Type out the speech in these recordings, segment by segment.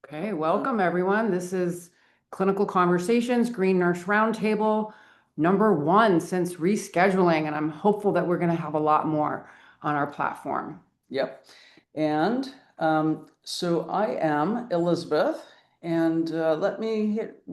Okay, welcome everyone. This is Clinical Conversations, Green Nurse Roundtable, #1 since rescheduling, and I'm hopeful that we're going to have a lot more on our platform. Yep. And so I am Elizabeth, and let me hit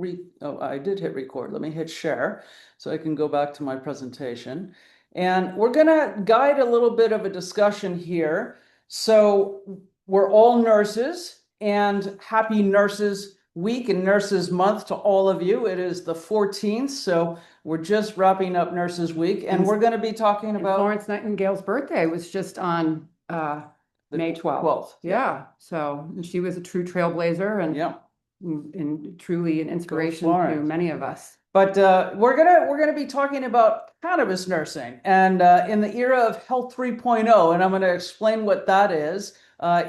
I did hit record. Let me hit share so I can go back to my presentation. And we're going to guide a little bit of a discussion here. So we're all nurses, and happy Nurses Week and Nurses Month to all of you. It is the 14th, so we're just wrapping up Nurses Week, and we're going to be talking about Florence Nightingale's birthday was just on May 12th. Yeah. So she was a true trailblazer and truly an inspiration to many of us. But we're gonna be talking about cannabis nursing and in the era of Health 3.0, and I'm going to explain what that is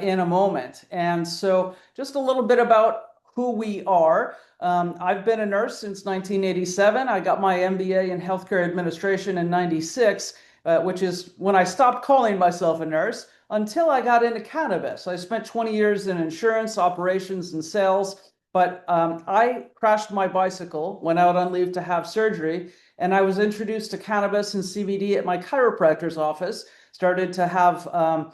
in a moment. And so just a little bit about who we are. I've been a nurse since 1987. I got my MBA in healthcare administration in '96, which is when I stopped calling myself a nurse until I got into cannabis. I spent 20 years in insurance, operations, and sales. But I crashed my bicycle, went out on leave to have surgery, and I was introduced to cannabis and CBD at my chiropractor's office, started to have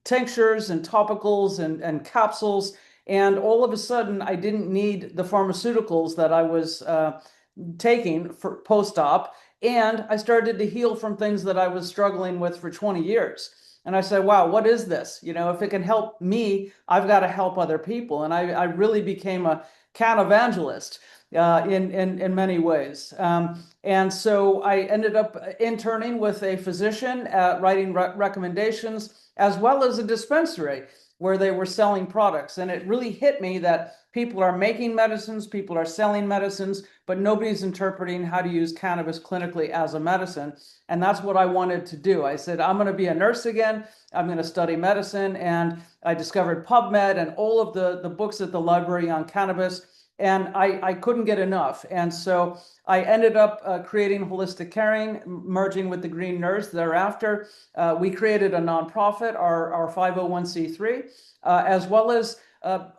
tinctures and topicals and capsules, and all of a sudden I didn't need the pharmaceuticals that I was taking for post-op, and I started to heal from things that I was struggling with for 20 years. And I said, wow, what is this? You know, if it can help me, I've got to help other people. And I really became a can evangelist in many ways. And so I ended up interning with a physician, writing recommendations, as well as a dispensary where they were selling products. And it really hit me that people are making medicines, people are selling medicines, but nobody's interpreting how to use cannabis clinically as a medicine. And that's what I wanted to do. I said, I'm going to be a nurse again. I'm going to study medicine. And I discovered PubMed and all of the books at the library on cannabis. And I couldn't get enough. And so I ended up creating Holistic Caring, merging with the Green Nurse thereafter. We created a nonprofit, our 501c3, as well as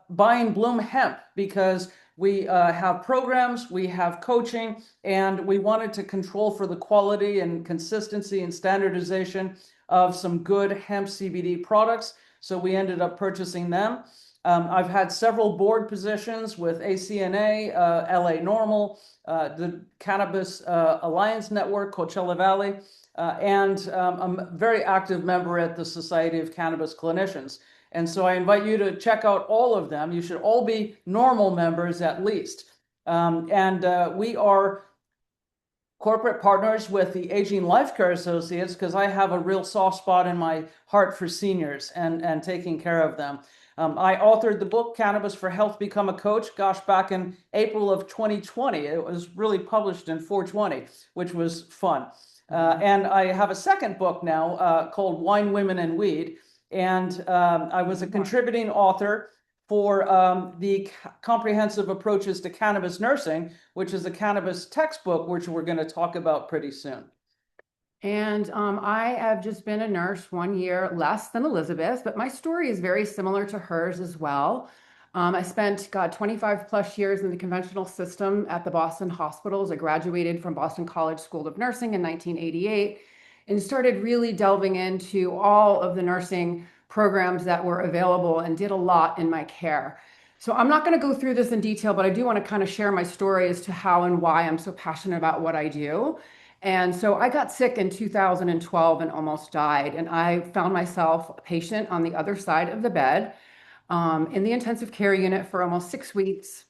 buying Bloom Hemp, because we have programs, we have coaching, and we wanted to control for the quality and consistency and standardization of some good hemp CBD products. So we ended up purchasing them. I've had several board positions with ACNA, LA Normal, the Cannabis Alliance Network, Coachella Valley, and I'm a very active member at the Society of Cannabis Clinicians. And so I invite you to check out all of them. You should all be normal members at least. We are corporate partners with the Aging Life Care Associates because I have a real soft spot in my heart for seniors and taking care of them. I authored the book, Cannabis for Health, Become a Coach, back in April of 2020. It was really published in 4/20, which was fun. And I have a second book now called Wine, Women, and Weed. And I was a contributing author for the Comprehensive Approaches to Cannabis Nursing, which is a cannabis textbook, which we're going to talk about pretty soon. And I have just been a nurse 1 year less than Elizabeth, but my story is very similar to hers as well. I spent, 25 plus years in the conventional system at the Boston hospitals. I graduated from Boston College School of Nursing in 1988 and started really delving into all of the nursing programs that were available and did a lot in my care. So I'm not going to go through this in detail, but I do want to kind of share my story as to how and why I'm so passionate about what I do. And so I got sick in 2012 and almost died. And I found myself a patient on the other side of the bed in the intensive care unit for almost 6 weeks.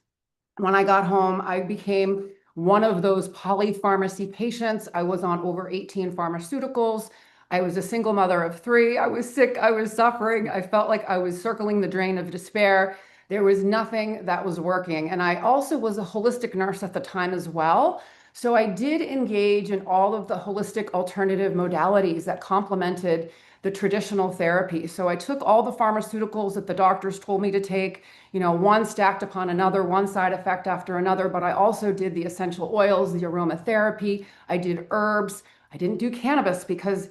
When I got home, I became one of those polypharmacy patients. I was on over 18 pharmaceuticals. I was a single mother of 3. I was sick. I was suffering. I felt like I was circling the drain of despair. There was nothing that was working. And I also was a holistic nurse at the time as well. So I did engage in all of the holistic alternative modalities that complemented the traditional therapy. So I took all the pharmaceuticals that the doctors told me to take, one stacked upon another, one side effect after another, but I also did the essential oils, the aromatherapy. I did herbs. I didn't do cannabis because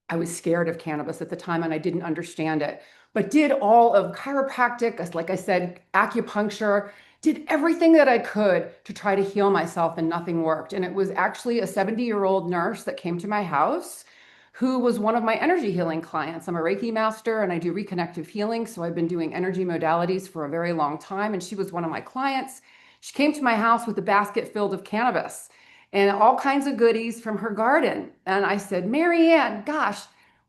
I was scared of cannabis at the time and I didn't understand it. but did all of chiropractic, like I said, acupuncture, did everything that I could to try to heal myself, and nothing worked. And it was actually a 70-year-old nurse that came to my house who was one of my energy healing clients. I'm a Reiki master and I do reconnective healing. So I've been doing energy modalities for a very long time. And she was one of my clients. She came to my house with a basket filled of cannabis and all kinds of goodies from her garden. And I said, Marianne, gosh,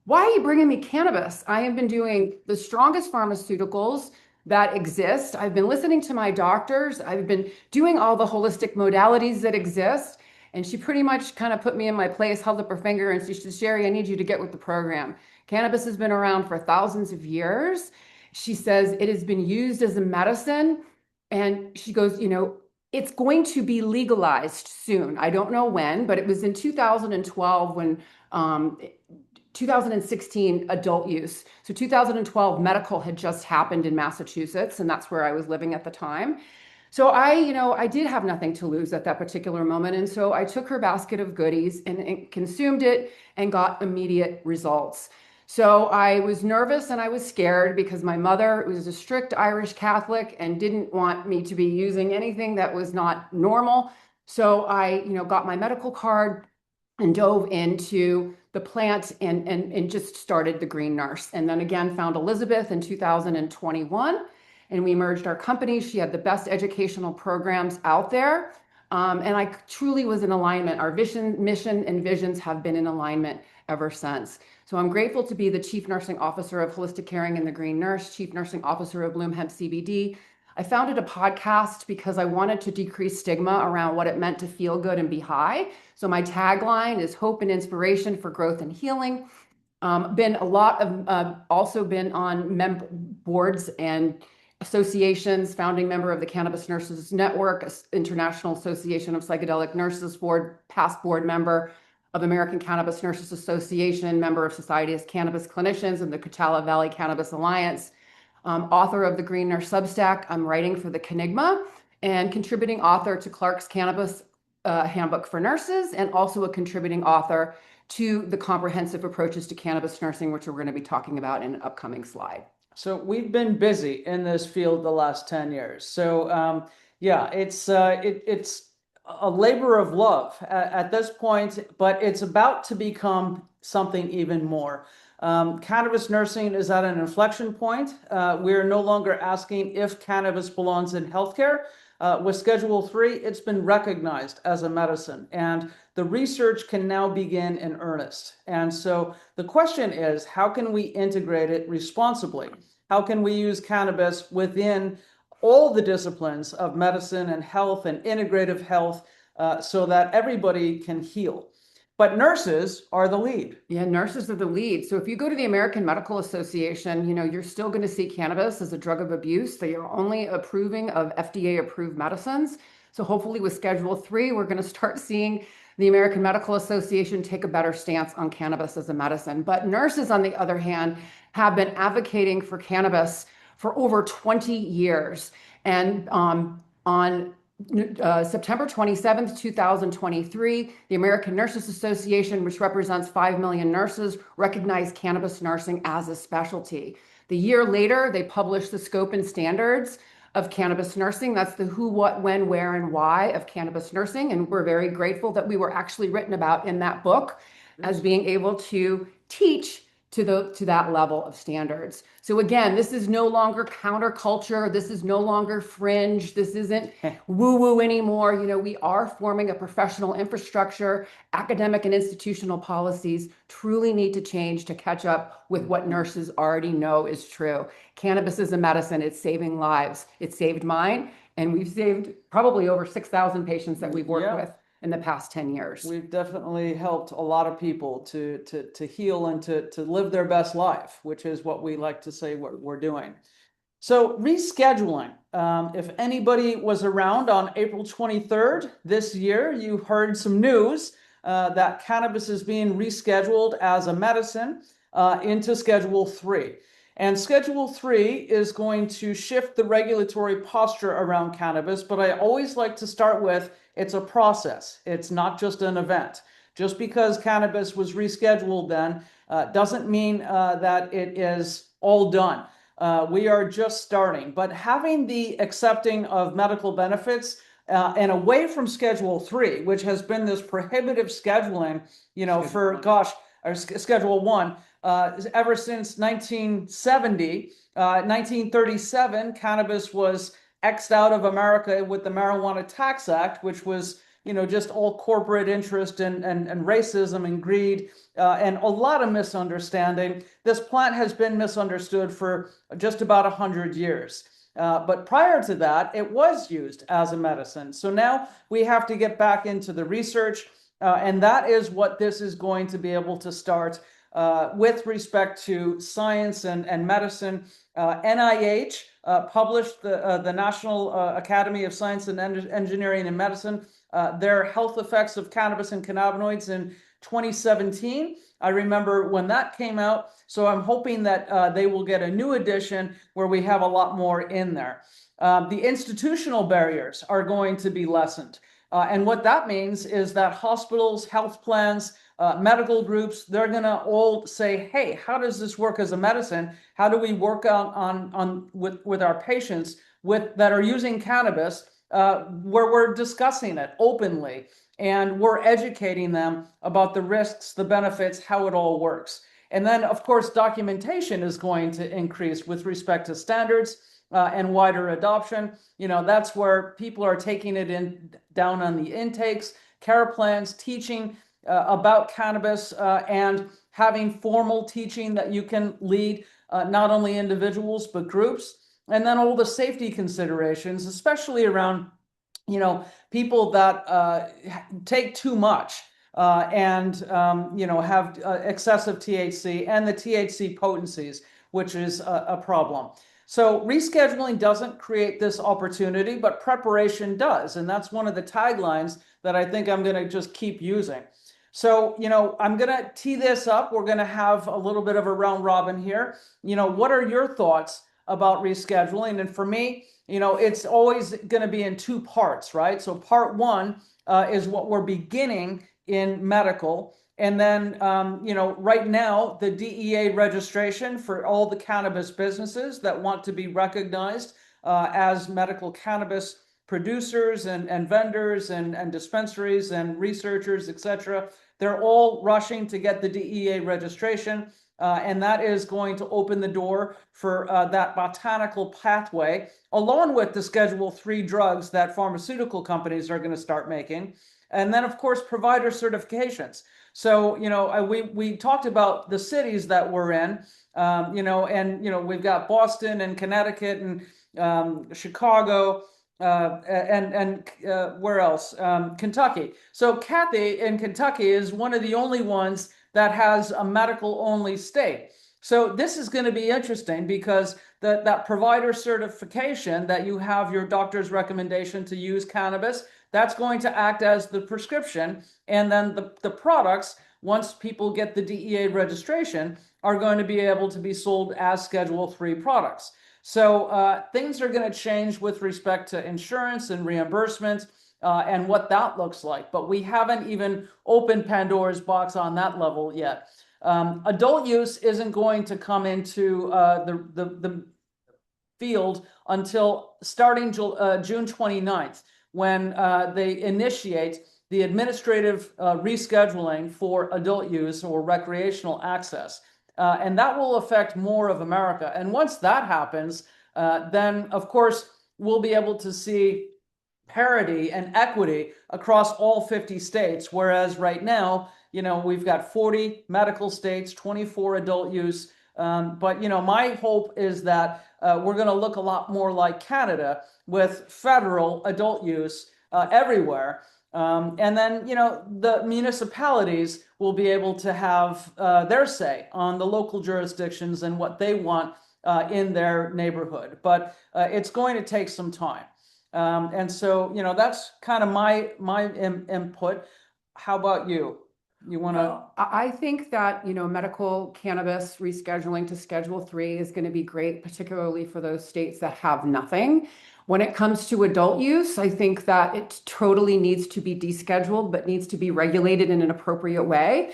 why are you bringing me cannabis? I have been doing the strongest pharmaceuticals that exist. I've been listening to my doctors. I've been doing all the holistic modalities that exist. And she pretty much kind of put me in my place, held up her finger, and she said, Sherri, I need you to get with the program. Cannabis has been around for thousands of years. She says it has been used as a medicine. And she goes, it's going to be legalized soon. I don't know when, but it was in 2012 when 2016 adult use. So 2012 medical had just happened in Massachusetts, and that's where I was living at the time. So I did have nothing to lose at that particular moment. And so I took her basket of goodies and consumed it and got immediate results. So I was nervous and I was scared because my mother was a strict Irish Catholic and didn't want me to be using anything that was not normal. So I, got my medical card and dove into the plant and just started the Green Nurse. And then again, found Elizabeth in 2021 and we merged our companies. She had the best educational programs out there. And I truly was in alignment. Our vision, mission, and visions have been in alignment ever since. So I'm grateful to be the Chief Nursing Officer of Holistic Caring and the Green Nurse, Chief Nursing Officer of Bloom Hemp CBD. I founded a podcast because I wanted to decrease stigma around what it meant to feel good and be high. So my tagline is hope and inspiration for growth and healing. Been a lot of also been on boards and associations, founding member of the Cannabis Nurses Network, International Association of Psychedelic Nurses Board, past board member of American Cannabis Nurses Association, member of Society of Cannabis Clinicians and the Coachella Valley Cannabis Alliance, author of the Green Nurse Substack. I'm writing for the Canigma and contributing author to Clark's Cannabis Handbook for Nurses, and also a contributing author to the comprehensive approaches to cannabis nursing, which we're going to be talking about in an upcoming slide. So we've been busy in this field the last 10 years. So yeah, it's a labor of love at this point, but it's about to become something even more. Cannabis nursing is at an inflection point. We're no longer asking if cannabis belongs in healthcare. With Schedule 3, it's been recognized as a medicine, and the research can now begin in earnest. And so the question is, how can we integrate it responsibly? How can we use cannabis within all the disciplines of medicine and health and integrative health so that everybody can heal? But nurses are the lead. Yeah, nurses are the lead. So if you go to the American Medical Association, you're still going to see cannabis as a drug of abuse. They are only approving of FDA approved medicines. So hopefully with Schedule 3, we're going to start seeing the American Medical Association take a better stance on cannabis as a medicine. But nurses, on the other hand, have been advocating for cannabis for over 20 years. And on September 27th, 2023, the American Nurses Association, which represents 5 million nurses, recognized cannabis nursing as a specialty. The year later, they published the scope and standards of cannabis nursing. That's the who, what, when, where, and why of cannabis nursing. And we're very grateful that we were actually written about in that book as being able to teach to that level of standards. So again, this is no longer counterculture. This is no longer fringe. This isn't woo-woo anymore. We are forming a professional infrastructure. Academic and institutional policies truly need to change to catch up with what nurses already know is true. Cannabis is a medicine. It's saving lives. It saved mine. And we've saved probably over 6,000 patients that we've worked with in the past 10 years. We've definitely helped a lot of people to heal and to live their best life, which is what we like to say we're doing. So rescheduling, if anybody was around on April 23rd this year, you heard some news that cannabis is being rescheduled as a medicine into Schedule 3. And Schedule 3 is going to shift the regulatory posture around cannabis, but I always like to start with, it's a process. It's not just an event. Just because cannabis was rescheduled then doesn't mean that it is all done. We are just starting, but having the accepting of medical benefits and away from Schedule 3, which has been this prohibitive scheduling, or Schedule 1, ever since 1970, 1937, cannabis was X'd out of America with the Marijuana Tax Act, which was, just all corporate interest and racism and greed and a lot of misunderstanding. This plant has been misunderstood for just about 100 years. But prior to that, it was used as a medicine. So now we have to get back into the research, and that is what this is going to be able to start with respect to science and medicine. NIH published the National Academy of Science and Engineering and Medicine, their health effects of cannabis and cannabinoids in 2017. I remember when that came out. So I'm hoping that they will get a new edition where we have a lot more in there. The institutional barriers are going to be lessened. And what that means is that hospitals, health plans, medical groups, they're going to all say, hey, how does this work as a medicine? How do we work on with our patients that are using cannabis, where we're discussing it openly and we're educating them about the risks, the benefits, how it all works. And then, of course, documentation is going to increase with respect to standards and wider adoption. That's where people are taking it down on the intakes, care plans, teaching about cannabis, and having formal teaching that you can lead not only individuals but groups. And then all the safety considerations, especially around, people that take too much and have excessive THC and the THC potencies, which is a problem. So rescheduling doesn't create this opportunity, but preparation does. And that's one of the taglines that I think I'm going to just keep using. So, I'm going to tee this up. We're going to have a little bit of a round robin here. What are your thoughts about rescheduling? And for me, it's always going to be in two parts, right? So part one is what we're beginning in medical. And then, right now, the DEA registration for all the cannabis businesses that want to be recognized as medical cannabis producers and vendors and dispensaries and researchers, etc. They're all rushing to get the DEA registration. And that is going to open the door for that botanical pathway, along with the Schedule 3 drugs that pharmaceutical companies are going to start making. And then, of course, provider certifications. So, we talked about the cities that we're in, we've got Boston and Connecticut and Chicago, and where else? Kentucky. So Kathy in Kentucky is one of the only ones that has a medical only state. So this is going to be interesting because that provider certification that you have your doctor's recommendation to use cannabis, that's going to act as the prescription. And then the products, once people get the DEA registration, are going to be able to be sold as Schedule 3 products. So things are going to change with respect to insurance and reimbursement and what that looks like. But we haven't even opened Pandora's box on that level yet. Adult use isn't going to come into the field until starting June 29th, when they initiate the administrative rescheduling for adult use or recreational access. And that will affect more of America. And once that happens, then, of course, we'll be able to see parity and equity across all 50 states, whereas right now, we've got 40 medical states, 24 adult use. But, my hope is that we're going to look a lot more like Canada with federal adult use everywhere. And then, the municipalities will be able to have their say on the local jurisdictions and what they want in their neighborhood. But it's going to take some time. And so, that's kind of my input. How about you? You want to? Well, I think that, medical cannabis rescheduling to Schedule 3 is going to be great, particularly for those states that have nothing. When it comes to adult use, I think that it totally needs to be descheduled, but needs to be regulated in an appropriate way.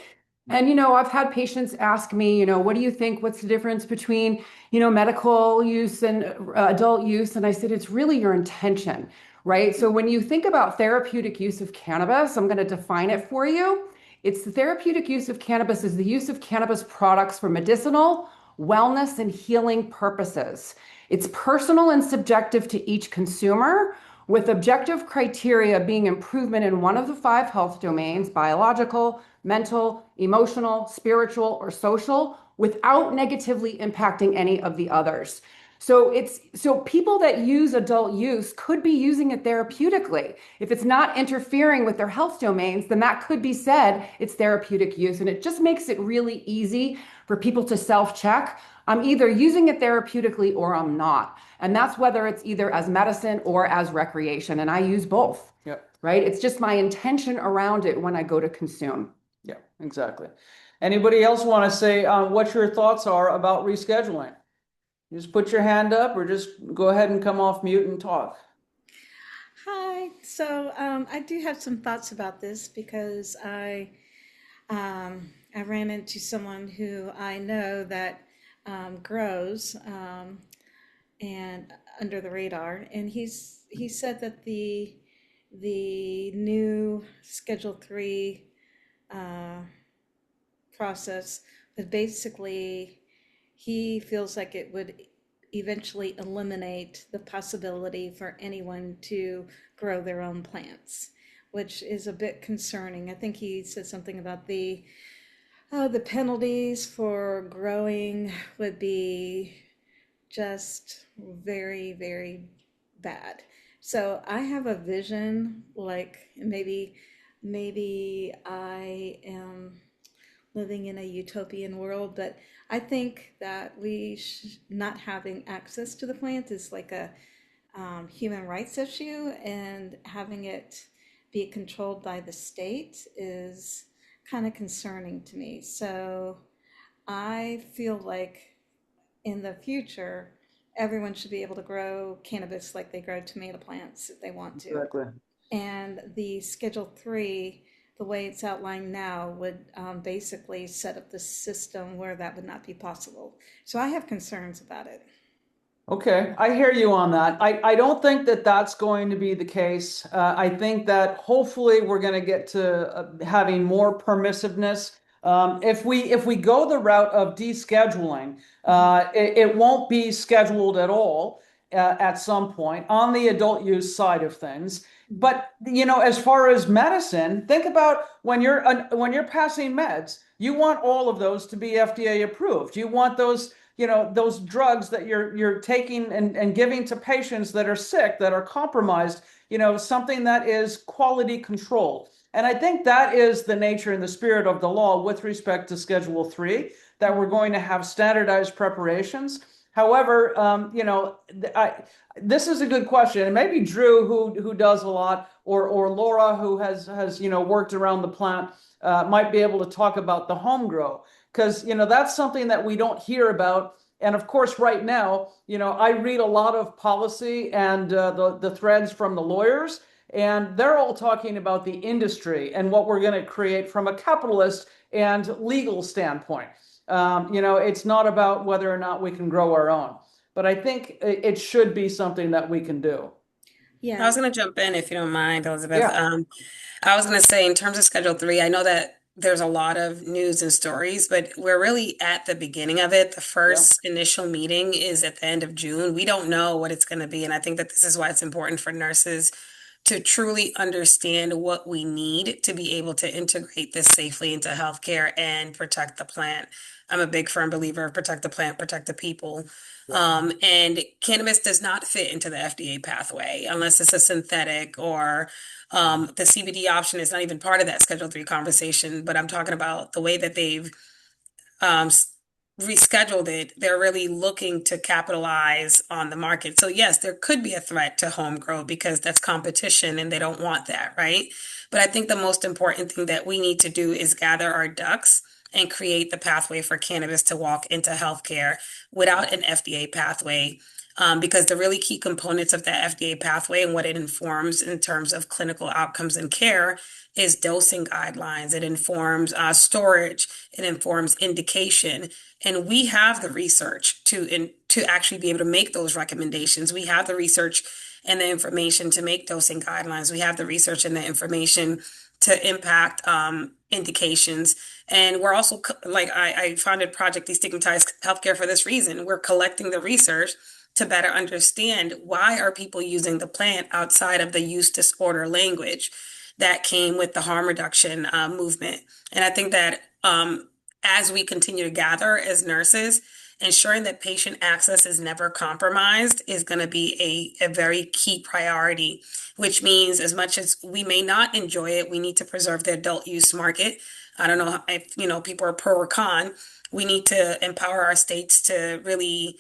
And, I've had patients ask me, what do you think? What's the difference between, medical use and adult use? And I said, it's really your intention, right? So when you think about therapeutic use of cannabis, I'm going to define it for you. It's the therapeutic use of cannabis is the use of cannabis products for medicinal, wellness, and healing purposes. It's personal and subjective to each consumer, with objective criteria being improvement in one of the five health domains: biological, mental, emotional, spiritual, or social, without negatively impacting any of the others. So people that use adult use could be using it therapeutically. If it's not interfering with their health domains, then that could be said it's therapeutic use. And it just makes it really easy for people to self-check. I'm either using it therapeutically or I'm not. And that's whether it's either as medicine or as recreation. And I use both, Yep. right? It's just my intention around it when I go to consume. Yeah, exactly. Anybody else want to say what your thoughts are about rescheduling? Just put your hand up or just go ahead and come off mute and talk. Hi. So I do have some thoughts about this because I ran into someone who I know that grows and under the radar, and he said that the new Schedule 3 uh, process would basically, he feels like it would eventually eliminate the possibility for anyone to grow their own plants, which is a bit concerning. I think he said something about the penalties for growing would be just very, very bad. So I have a vision, like maybe I am living in a utopian world, but I think that not having access to the plant is like a human rights issue, and having it be controlled by the state is kind of concerning to me. So I feel like in the future, everyone should be able to grow cannabis like they grow tomato plants if they want to. Exactly. And the Schedule 3, the way it's outlined now, would basically set up the system where that would not be possible. So I have concerns about it. Okay, I hear you on that. I don't think that that's going to be the case. I think that hopefully we're going to get to having more permissiveness. If we go the route of descheduling, it won't be scheduled at all at some point on the adult use side of things. But as far as medicine, think about when you're passing meds, you want all of those to be FDA approved. You want those drugs that you're taking and giving to patients that are sick, that are compromised, something that is quality controlled. And I think that is the nature and the spirit of the law with respect to Schedule 3, that we're going to have standardized preparations. However, this is a good question, and maybe Drew, who does a lot, or Laura, who has worked around the plant, might be able to talk about the home grow, because that's something that we don't hear about. And of course, right now, I read a lot of policy and the threads from the lawyers, and they're all talking about the industry and what we're going to create from a capitalist and legal standpoint. It's not about whether or not we can grow our own, but I think it should be something that we can do. I was Yeah. going to jump in if you don't mind, Elizabeth. Yeah, I was going to say, in terms of Schedule 3, I know that there's a lot of news and stories, but we're really at the beginning of it. The yeah, first initial meeting is at the end of June. We don't know what it's going to be. And I think that this is why it's important for nurses to truly understand what we need to be able to integrate this safely into healthcare and protect the plant. I'm a big firm believer of protect the plant, protect the people. yeah. And cannabis does not fit into the FDA pathway unless it's a synthetic, or the CBD option is not even part of that Schedule 3 conversation. But I'm talking about the way that they've um, s- rescheduled it. They're really looking to capitalize on the market. So yes, there could be a threat to home grow because that's competition and they don't want that, right? But I think the most important thing that we need to do is gather our ducks and create the pathway for cannabis to walk into healthcare without an FDA pathway. because the really key components of the FDA pathway and what it informs in terms of clinical outcomes and care is dosing guidelines. It informs storage. It informs indication. And we have the research to actually be able to make those recommendations. We have the research and the information to make dosing guidelines. We have the research and the information to impact indications. And we're also, like I founded Project Destigmatize Healthcare for this reason. We're collecting the research to better understand why are people using the plant outside of the use disorder language that came with the harm reduction movement. And I think that as we continue to gather as nurses, ensuring that patient access is never compromised is going to be a very key priority, which means as much as we may not enjoy it, we need to preserve the adult use market. I don't know if, people are pro or con. We need to empower our states to really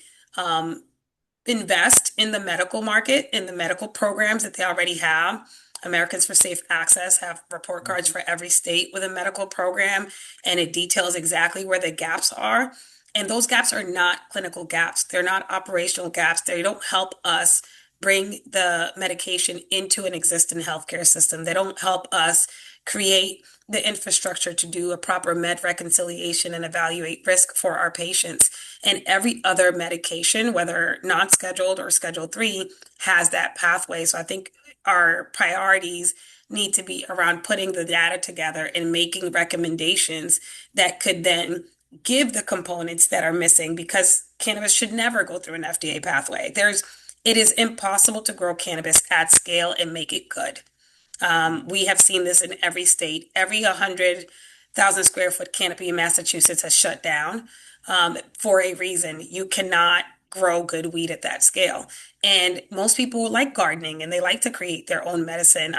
invest in the medical market, in the medical programs that they already have. Americans for Safe Access have report cards for every state with a medical program, and it details exactly where the gaps are. And those gaps are not clinical gaps. They're not operational gaps. They don't help us bring the medication into an existing healthcare system. They don't help us create the infrastructure to do a proper med reconciliation and evaluate risk for our patients. And every other medication, whether non-scheduled or Schedule 3, has that pathway. So I think our priorities need to be around putting the data together and making recommendations that could then give the components that are missing, because cannabis should never go through an FDA pathway. It is impossible to grow cannabis at scale and make it good. We have seen this in every state. Every 100,000 square foot canopy in Massachusetts has shut down for a reason. You cannot grow good weed at that scale. And most people like gardening and they like to create their own medicine.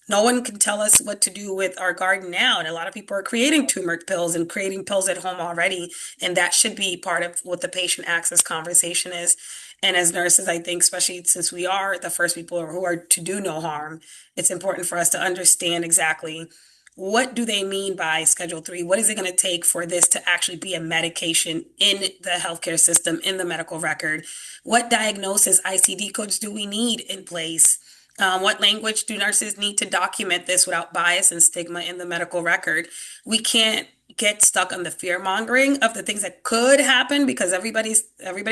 No one can tell us what to do with our garden now. And a lot of people are creating turmeric pills and creating pills at home already. And that should be part of what the patient access conversation is. And as nurses, I think, especially since we are the first people who are to do no harm, it's important for us to understand exactly what do they mean by Schedule 3? What is it going to take for this to actually be a medication in the healthcare system, in the medical record? What diagnosis ICD codes do we need in place? What language do nurses need to document this without bias and stigma in the medical record? We can't get stuck on the fear mongering of the things that could happen because everybody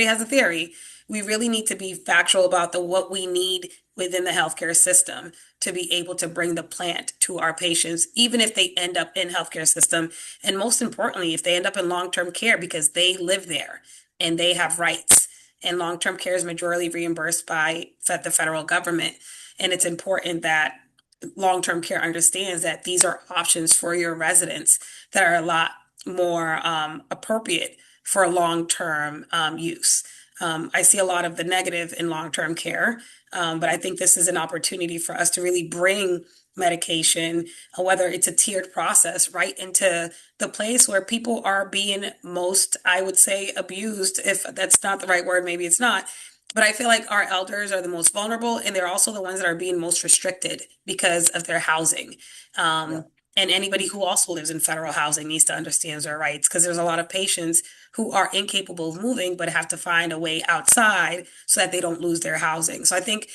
has a theory. We really need to be factual about what we need within the healthcare system to be able to bring the plant to our patients, even if they end up in healthcare system. And most importantly, if they end up in long-term care because they live there and they have rights. And long-term care is majorly reimbursed by the federal government. And it's important that long-term care understands that these are options for your residents that are a lot more appropriate for long-term use. I see a lot of the negative in long-term care, but I think this is an opportunity for us to really bring medication, whether it's a tiered process, right into the place where people are being most, I would say, abused. If that's not the right word, maybe it's not. But I feel like our elders are the most vulnerable, and they're also the ones that are being most restricted because of their housing. And anybody who also lives in federal housing needs to understand their rights, because there's a lot of patients who are incapable of moving but have to find a way outside so that they don't lose their housing. So I think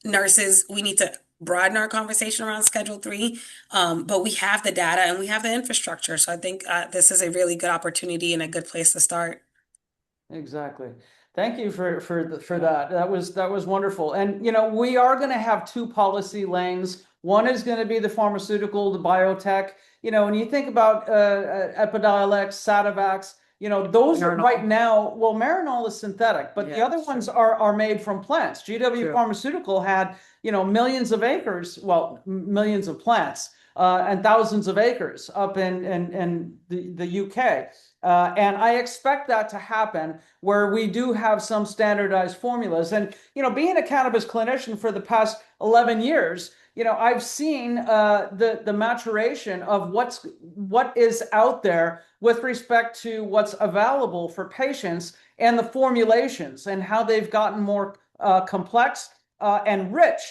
nurses, we need to broaden our conversation around Schedule 3, but we have the data and we have the infrastructure. So I think this is a really good opportunity and a good place to start. Exactly. Thank you for that. That was wonderful. And we are going to have two policy lanes. One is going to be the pharmaceutical, the biotech. When you think about Epidiolex, Sativex, those Marinol. right now, well, Marinol is synthetic, but the Yeah, other ones are made from plants. GW True. Pharmaceutical had, millions of acres, well, millions of plants, and thousands of acres up in the UK. And I expect that to happen where we do have some standardized formulas. And, being a cannabis clinician for the past 11 years, I've seen the maturation of what is out there with respect to what's available for patients and the formulations and how they've gotten more complex and rich.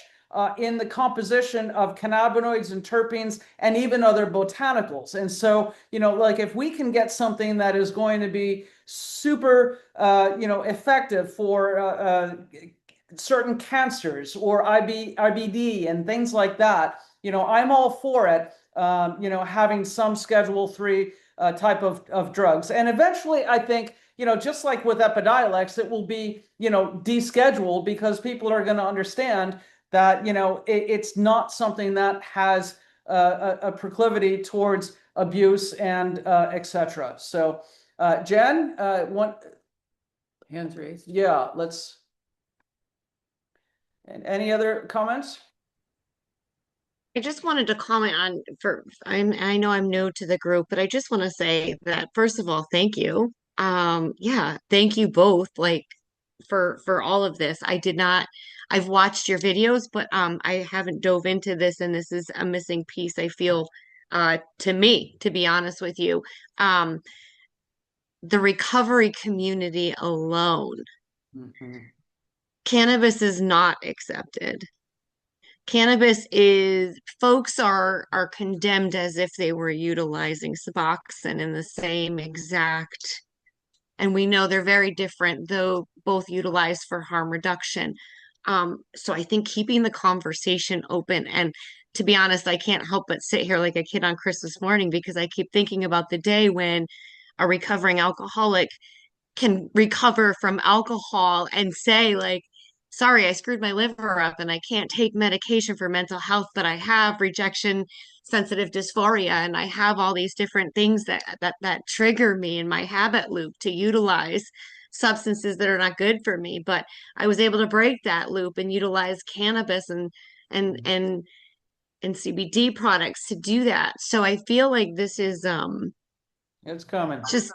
in the composition of cannabinoids and terpenes and even other botanicals. And so, like if we can get something that is going to be super, effective for certain cancers or IBD and things like that, I'm all for it. Having some Schedule 3 type of drugs. And eventually, I think, just like with Epidiolex, it will be, descheduled because people are going to understand that, it's not something that has a proclivity towards abuse and etc. So, Jen, Hands raised. yeah, let's. And any other comments? I just wanted to comment on I know I'm new to the group, but I just want to say that first of all, thank you. Yeah, thank you both like for all of this. I've watched your videos, but I haven't dove into this and this is a missing piece I feel to me, to be honest with you. Um the recovery community alone. Mhm. Cannabis is not accepted. Cannabis is folks are condemned as if they were utilizing Suboxone in the same exact, and we know they're very different, though both utilized for harm reduction. So I think keeping the conversation open, and to be honest, I can't help but sit here like a kid on Christmas morning because I keep thinking about the day when a recovering alcoholic can recover from alcohol and say like, sorry, I screwed my liver up and I can't take medication for mental health, but I have rejection sensitive dysphoria and I have all these different things that trigger me in my habit loop to utilize substances that are not good for me. But I was able to break that loop and utilize cannabis and and and CBD products to do that. So I feel like this is It's coming. just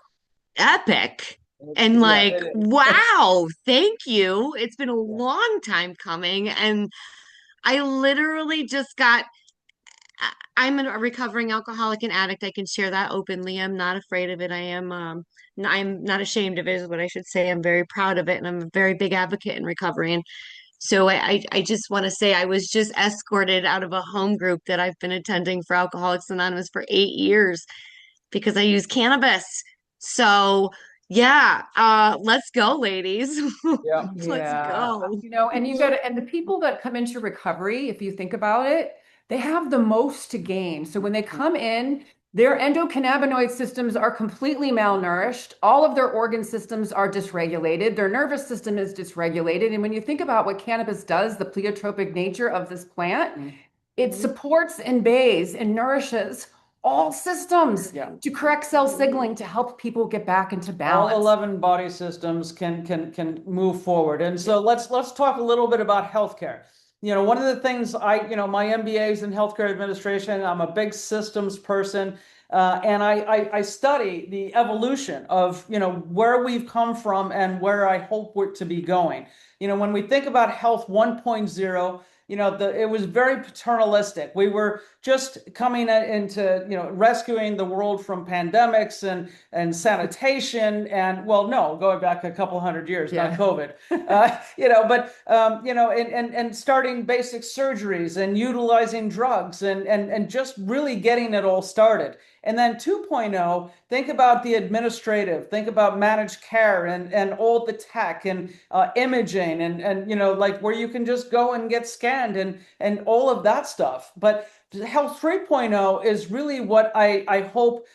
epic. And Yeah, like, it is. wow, thank you. It's been a long time coming. And I literally just got, I'm a recovering alcoholic and addict. I can share that openly. I'm not afraid of it. I'm not ashamed of it, is what I should say. I'm very proud of it. And I'm a very big advocate in recovery. And so I just want to say I was just escorted out of a home group that I've been attending for Alcoholics Anonymous for 8 years because I use cannabis. So yeah, let's go, ladies. Yeah. Let's Yeah. go. And and the people that come into recovery, if you think about it, they have the most to gain. So when they come in, their endocannabinoid systems are completely malnourished. All of their organ systems are dysregulated. Their nervous system is dysregulated. And when you think about what cannabis does, the pleiotropic nature of this plant, it supports and bathes and nourishes all systems to correct cell signaling to help people get back into balance. All 11 body systems can move forward. And so let's talk a little bit about healthcare. One of the things my MBA is in healthcare administration. I'm a big systems person. And I study the evolution of, where we've come from and where I hope we're to be going. When we think about health 1.0, it was very paternalistic. We were just coming into, rescuing the world from pandemics and sanitation and, well, no, going back a couple hundred years, not COVID, and starting basic surgeries and utilizing drugs and just really getting it all started. And then 2.0, think about the administrative, think about managed care and all the tech and imaging and like where you can just go and get scanned and all of that stuff. But Health 3.0 is really what I hope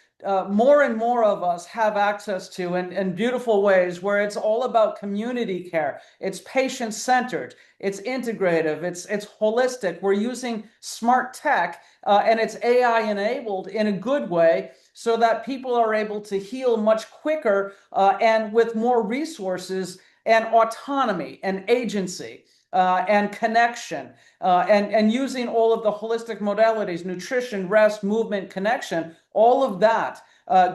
more and more of us have access to in beautiful ways, where it's all about community care. It's patient-centered. It's integrative. It's holistic. We're using smart tech and it's AI-enabled in a good way so that people are able to heal much quicker and with more resources and autonomy and agency. And connection, and using all of the holistic modalities, nutrition, rest, movement, connection, all of that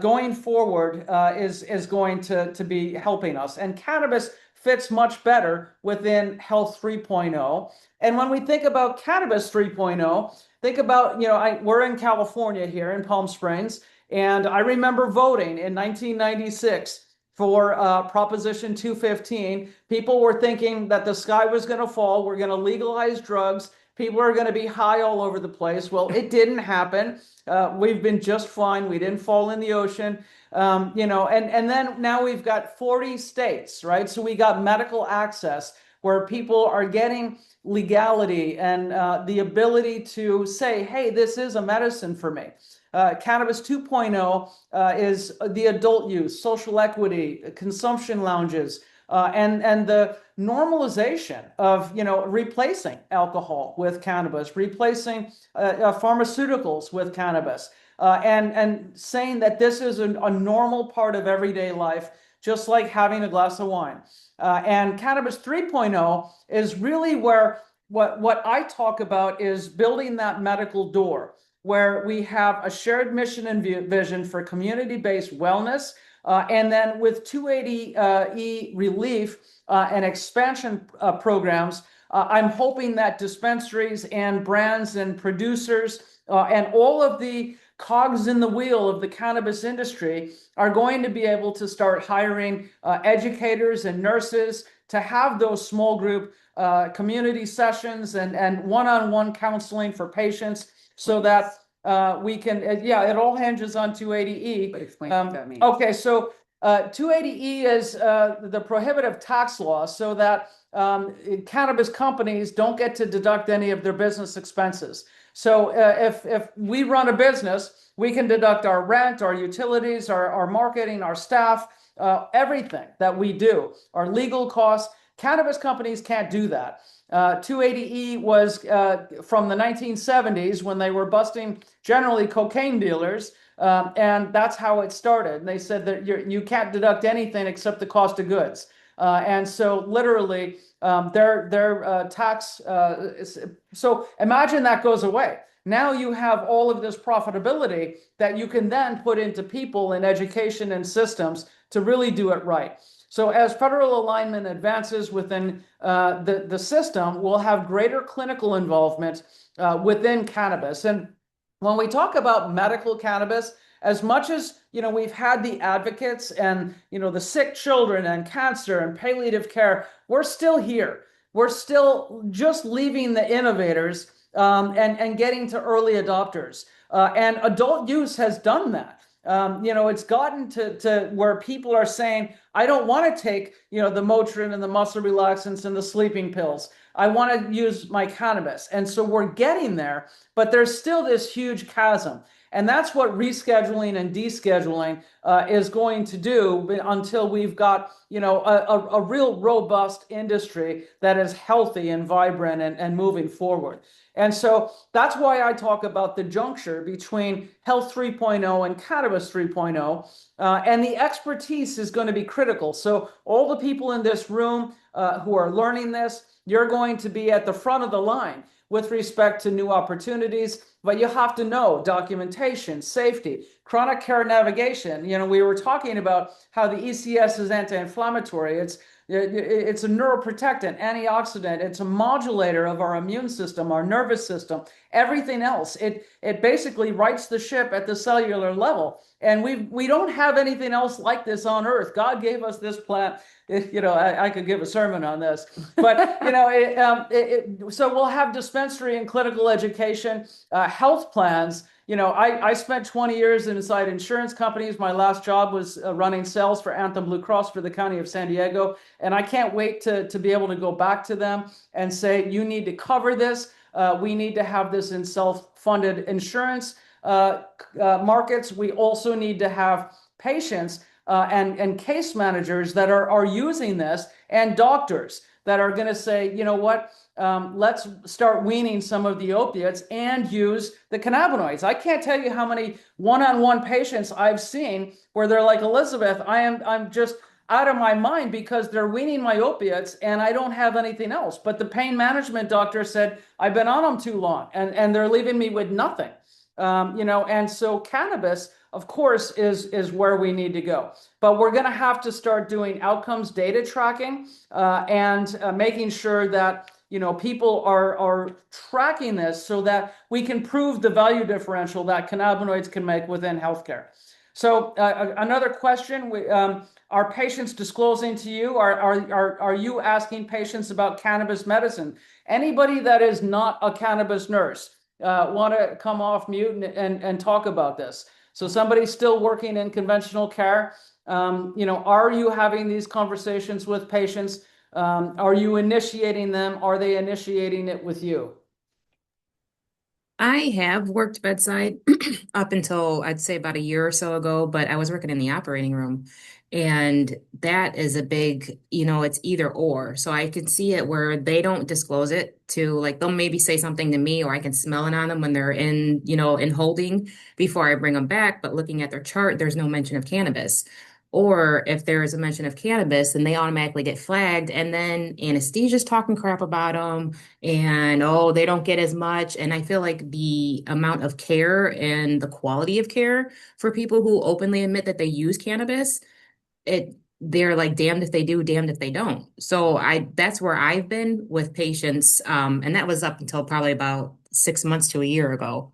going forward is going to be helping us. And cannabis fits much better within Health 3.0. And when we think about Cannabis 3.0, think about, we're in California here in Palm Springs, and I remember voting in 1996 for Proposition 215. People were thinking that the sky was going to fall. We're going to legalize drugs. People are going to be high all over the place. Well, it didn't happen. We've been just fine. We didn't fall in the ocean. And then now we've got 40 states, right? So we got medical access where people are getting legality and the ability to say, hey, this is a medicine for me. Cannabis 2.0 is the adult use, social equity, consumption lounges, and the normalization of replacing alcohol with cannabis, replacing pharmaceuticals with cannabis, and saying that this is a normal part of everyday life, just like having a glass of wine. And Cannabis 3.0 is really where what I talk about is building that medical door, where we have a shared mission and vision for community-based wellness, and then with 280E relief and expansion programs, I'm hoping that dispensaries and brands and producers and all of the cogs in the wheel of the cannabis industry are going to be able to start hiring educators and nurses to have those small group community sessions and one-on-one counseling for patients, so that we can, it all hinges on 280E. But explain what that means. Okay, so 280E is the prohibitive tax law, so that cannabis companies don't get to deduct any of their business expenses. So if we run a business, we can deduct our rent, our utilities, our marketing, our staff, everything that we do, our legal costs. Cannabis companies can't do that. 280E was from the 1970s, when they were busting generally cocaine dealers, and that's how it started. And they said that you can't deduct anything except the cost of goods. And so literally their tax, so imagine that goes away. Now you have all of this profitability that you can then put into people in education and systems to really do it right. So as federal alignment advances within the system, we'll have greater clinical involvement within cannabis. And when we talk about medical cannabis, as much as we've had the advocates and the sick children and cancer and palliative care, we're still here. We're still just leaving the innovators and getting to early adopters. And adult use has done that. It's gotten to where people are saying, I don't want to take, the Motrin and the muscle relaxants and the sleeping pills. I want to use my cannabis. And so we're getting there, but there's still this huge chasm. And that's what rescheduling and descheduling is going to do until we've got, a real robust industry that is healthy and vibrant and moving forward. And so that's why I talk about the juncture between Health 3.0 and Cannabis 3.0, and the expertise is going to be critical. So all the people in this room who are learning this, you're going to be at the front of the line with respect to new opportunities, but you have to know documentation, safety, chronic care navigation. We were talking about how the ECS is anti-inflammatory. It's a neuroprotectant, antioxidant. It's a modulator of our immune system, our nervous system, everything else. It basically rights the ship at the cellular level. And we don't have anything else like this on earth. God gave us this plant. I could give a sermon on this, but so we'll have dispensary and clinical education, health plans. I spent 20 years inside insurance companies. My last job was running sales for Anthem Blue Cross for the county of San Diego. And I can't wait to be able to go back to them and say, you need to cover this. We need to have this in self-funded insurance markets. We also need to have patients and case managers that are using this, and doctors that are going to say, let's start weaning some of the opiates and use the cannabinoids. I can't tell you how many one-on-one patients I've seen where they're like, Elizabeth, I'm just out of my mind because they're weaning my opiates and I don't have anything else. But the pain management doctor said, I've been on them too long and they're leaving me with nothing. And so cannabis, of course, is where we need to go. But we're going to have to start doing outcomes data tracking and making sure that people are tracking this so that we can prove the value differential that cannabinoids can make within healthcare. So another question, are patients disclosing to you? Are you asking patients about cannabis medicine? Anybody that is not a cannabis nurse want to come off mute and talk about this? So somebody's still working in conventional care. Are you having these conversations with patients? Are you initiating them? Are they initiating it with you? I have worked bedside up until I'd say about a year or so ago, but I was working in the operating room. And that is a big, it's either or. So I can see it where they don't disclose it to like, they'll maybe say something to me or I can smell it on them when they're in holding before I bring them back. But looking at their chart, there's no mention of cannabis. Or if there is a mention of cannabis, then they automatically get flagged. And then anesthesia's talking crap about them and oh, they don't get as much. And I feel like the amount of care and the quality of care for people who openly admit that they use cannabis, they're like damned if they do, damned if they don't. So that's where I've been with patients, and that was up until probably about 6 months to a year ago.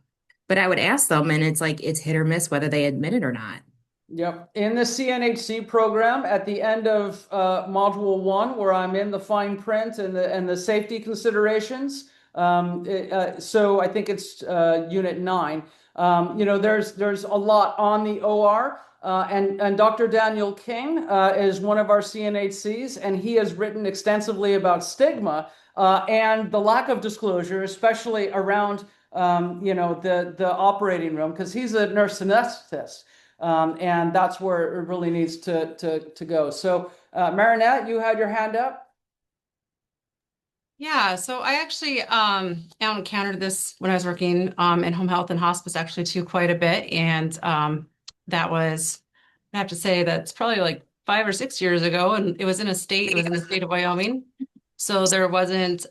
But I would ask them, and it's like it's hit or miss whether they admit it or not. Yep. In the CNHC program, at the end of module 1, where I'm in the fine print and the safety considerations, so I think it's unit 9. There's a lot on the OR, and Dr. Daniel King is one of our CNHCs, and he has written extensively about stigma and the lack of disclosure, especially around the operating room, because he's a nurse anesthetist. And that's where it really needs to go. So, Marinette, you had your hand up. Yeah, so I actually encountered this when I was working in home health and hospice actually too quite a bit. And that was, I have to say that's probably like 5 or 6 years ago. And it was in the state of Wyoming. So there wasn't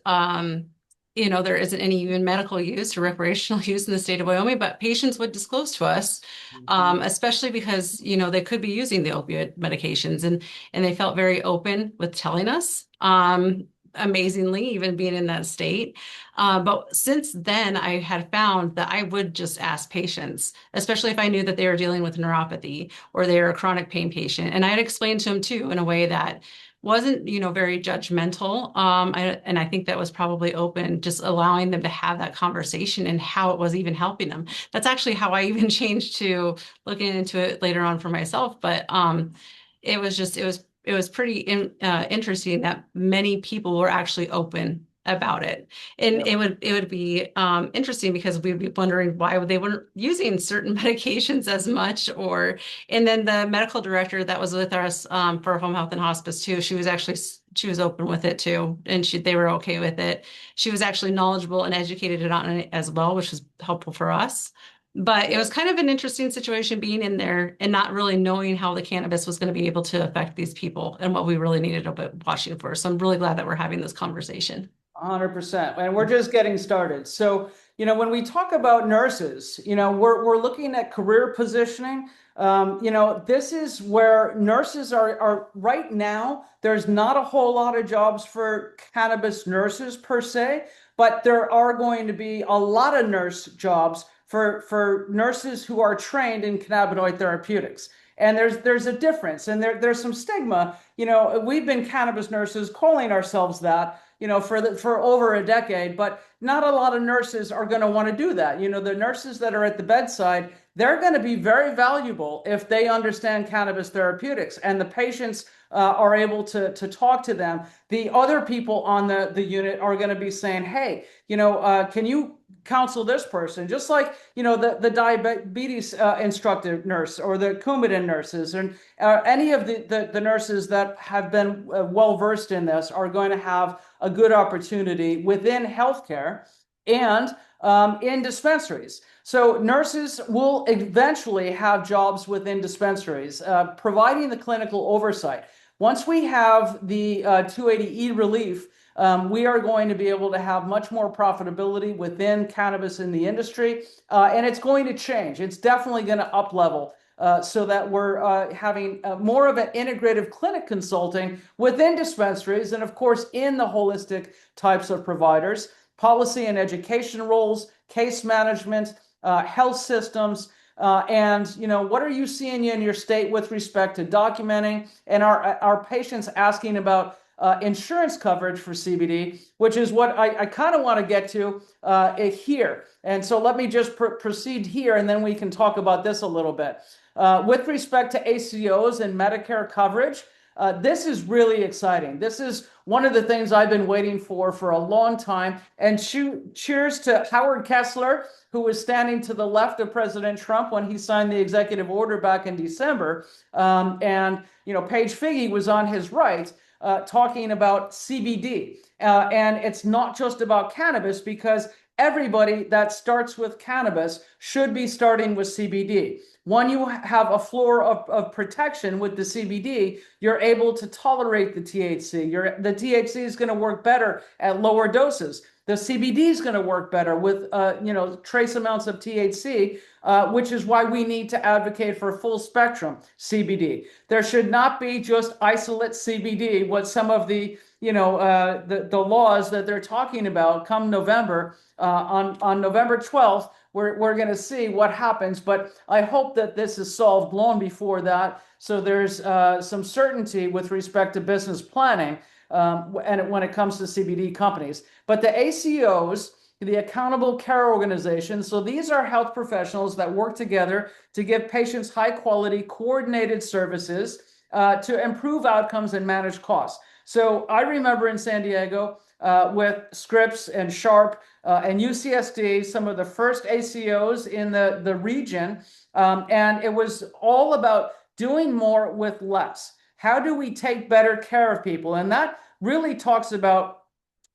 there isn't any even medical use or recreational use in the state of Wyoming, but patients would disclose to us, especially because, they could be using the opioid medications and they felt very open with telling us. Amazingly, even being in that state. But since then, I had found that I would just ask patients, especially if I knew that they were dealing with neuropathy or they were a chronic pain patient. And I'd explain to them too in a way that wasn't, very judgmental. And I think that was probably open, just allowing them to have that conversation and how it was even helping them. That's actually how I even changed to looking into it later on for myself. But it was pretty interesting that many people were actually open about it. And it would be interesting because we'd be wondering why they weren't using certain medications as much and then the medical director that was with us for home health and hospice too, she was open with it too, and they were okay with it. She was actually knowledgeable and educated on it as well, which was helpful for us. But it was kind of an interesting situation being in there and not really knowing how the cannabis was going to be able to affect these people and what we really needed to be watching for. So I'm really glad that we're having this conversation. 100%. And we're just getting started. So, when we talk about nurses, we're looking at career positioning. This is where nurses are right now. There's not a whole lot of jobs for cannabis nurses per se, but there are going to be a lot of nurse jobs for nurses who are trained in cannabinoid therapeutics. And there's a difference, and there's some stigma. We've been cannabis nurses calling ourselves that, for over a decade, but not a lot of nurses are going to want to do that. The nurses that are at the bedside, they're going to be very valuable if they understand cannabis therapeutics, and the patients are able to talk to them. The other people on the unit are going to be saying, hey, can you counsel this person, just like the diabetes instructive nurse or the Coumadin nurses, and any of the nurses that have been well versed in this are going to have a good opportunity within healthcare and in dispensaries. So nurses will eventually have jobs within dispensaries, providing the clinical oversight. Once we have the 280E relief, we are going to be able to have much more profitability within cannabis in the industry, and it's going to change. It's definitely going to up level so that we're having more of an integrative clinic consulting within dispensaries and, of course, in the holistic types of providers, policy and education roles, case management, health systems, And what are you seeing in your state with respect to documenting, and our patients asking about insurance coverage for CBD, which is what I kind of want to get to here. And so let me just proceed here, and then we can talk about this a little bit. With respect to ACOs and Medicare coverage, this is really exciting. This is one of the things I've been waiting for a long time. And cheers to Howard Kessler, who was standing to the left of President Trump when he signed the executive order back in December. And Paige Figge was on his right, talking about CBD. And it's not just about cannabis, because everybody that starts with cannabis should be starting with CBD. When you have a floor of protection with the CBD, you're able to tolerate the THC. The THC is going to work better at lower doses. The CBD is going to work better with trace amounts of THC, which is why we need to advocate for full spectrum CBD. There should not be just isolate CBD, what some of the the laws that they're talking about come November. On November 12th, we're going to see what happens, but I hope that this is solved long before that, so there's some certainty with respect to business planning and when it comes to CBD companies. But the ACOs, the Accountable Care Organizations, so these are health professionals that work together to give patients high quality, coordinated services to improve outcomes and manage costs. So I remember in San Diego with Scripps and Sharp and UCSD, some of the first ACOs in the region, and it was all about doing more with less. How do we take better care of people? And that really talks about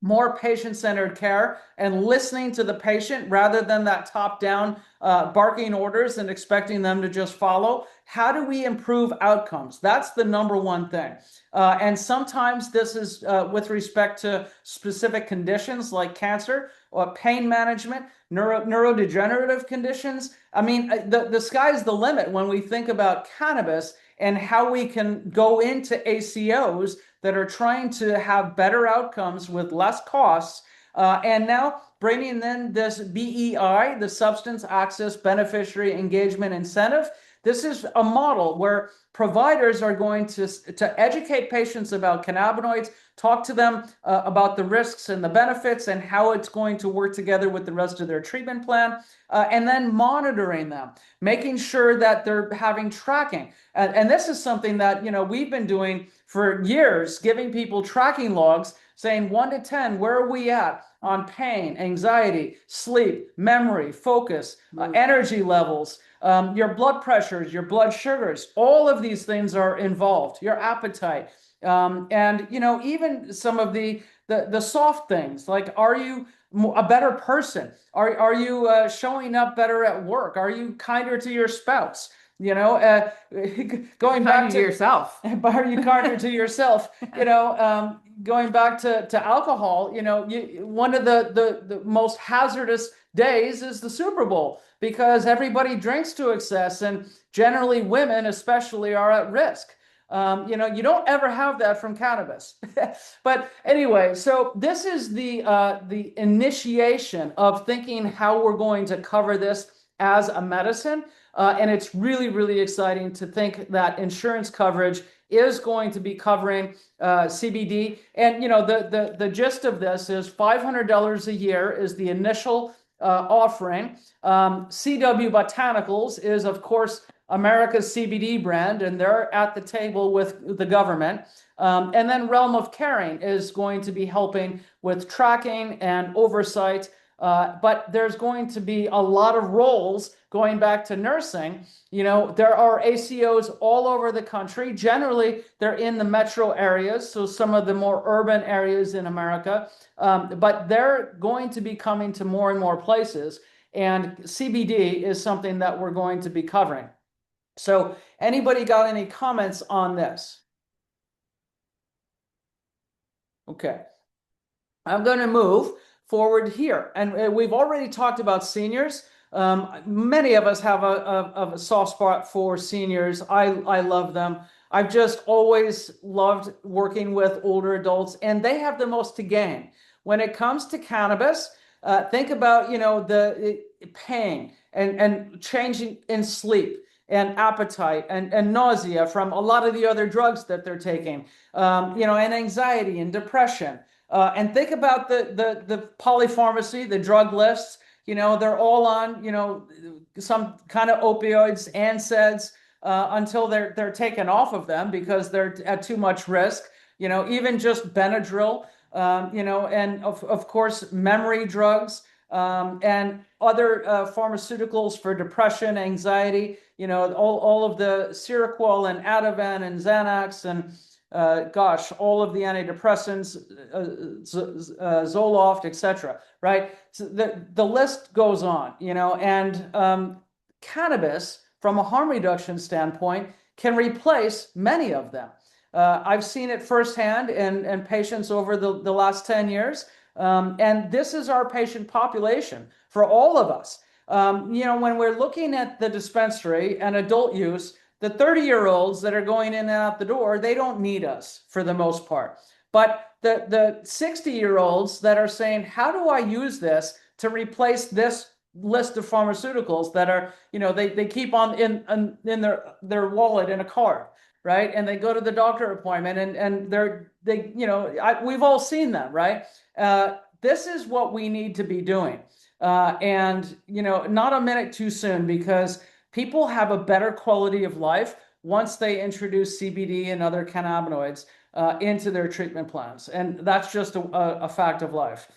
more patient-centered care and listening to the patient rather than that top-down barking orders and expecting them to just follow. How do we improve outcomes? That's the number one thing. And sometimes this is with respect to specific conditions like cancer or pain management, neurodegenerative conditions. I mean, the sky's the limit when we think about cannabis and how we can go into ACOs that are trying to have better outcomes with less costs. And now bringing in this BEI, the Substance Access Beneficiary Engagement Incentive. This is a model where providers are going to educate patients about cannabinoids, talk to them about the risks and the benefits and how it's going to work together with the rest of their treatment plan, and then monitoring them, making sure that they're having tracking. And this is something that we've been doing for years, giving people tracking logs, saying 1 to 10, where are we at on pain, anxiety, sleep, memory, focus, energy levels, your blood pressures, your blood sugars. All of these things are involved, your appetite. And even some of the soft things, like, are you a better person? Are you showing up better at work? Are you kinder to your spouse? Going back to yourself. Are you kinder to yourself? Going back to alcohol, one of the most hazardous days is the Super Bowl, because everybody drinks to excess, and generally women especially are at risk. You don't ever have that from cannabis. But anyway, so this is the initiation of thinking how we're going to cover this as a medicine. And it's really, really exciting to think that insurance coverage is going to be covering CBD. And the gist of this is $500 a year is the initial offering. CW Botanicals is, of course, America's CBD brand, and they're at the table with the government. And then Realm of Caring is going to be helping with tracking and oversight. But there's going to be a lot of roles going back to nursing. There are ACOs all over the country. Generally, they're in the metro areas, so some of the more urban areas in America. But they're going to be coming to more and more places. And CBD is something that we're going to be covering. So anybody got any comments on this? Okay. I'm going to move forward here. And we've already talked about seniors. Many of us have a soft spot for seniors. I love them. I've just always loved working with older adults, and they have the most to gain. When it comes to cannabis, think about, the pain and changing in sleep and appetite and nausea from a lot of the other drugs that they're taking, and anxiety and depression. And think about the polypharmacy, the drug lists. They're all on, some kind of opioids, NSAIDs, until they're taken off of them because they're at too much risk. Even just Benadryl, and of course, memory drugs, and other pharmaceuticals for depression, anxiety, all of the Seroquel and Ativan and Xanax and all of the antidepressants, Zoloft, etc. Right? So the list goes on, and cannabis, from a harm reduction standpoint, can replace many of them. I've seen it firsthand in patients over the last 10 years. And this is our patient population for all of us. When we're looking at the dispensary and adult use, the 30-year-olds that are going in and out the door, they don't need us for the most part. But the 60-year-olds that are saying, how do I use this to replace this list of pharmaceuticals that are, they keep on in their wallet in a card, right? And they go to the doctor appointment and we've all seen them, right? This is what we need to be doing. And not a minute too soon, because people have a better quality of life once they introduce CBD and other cannabinoids into their treatment plans. And that's just a fact of life.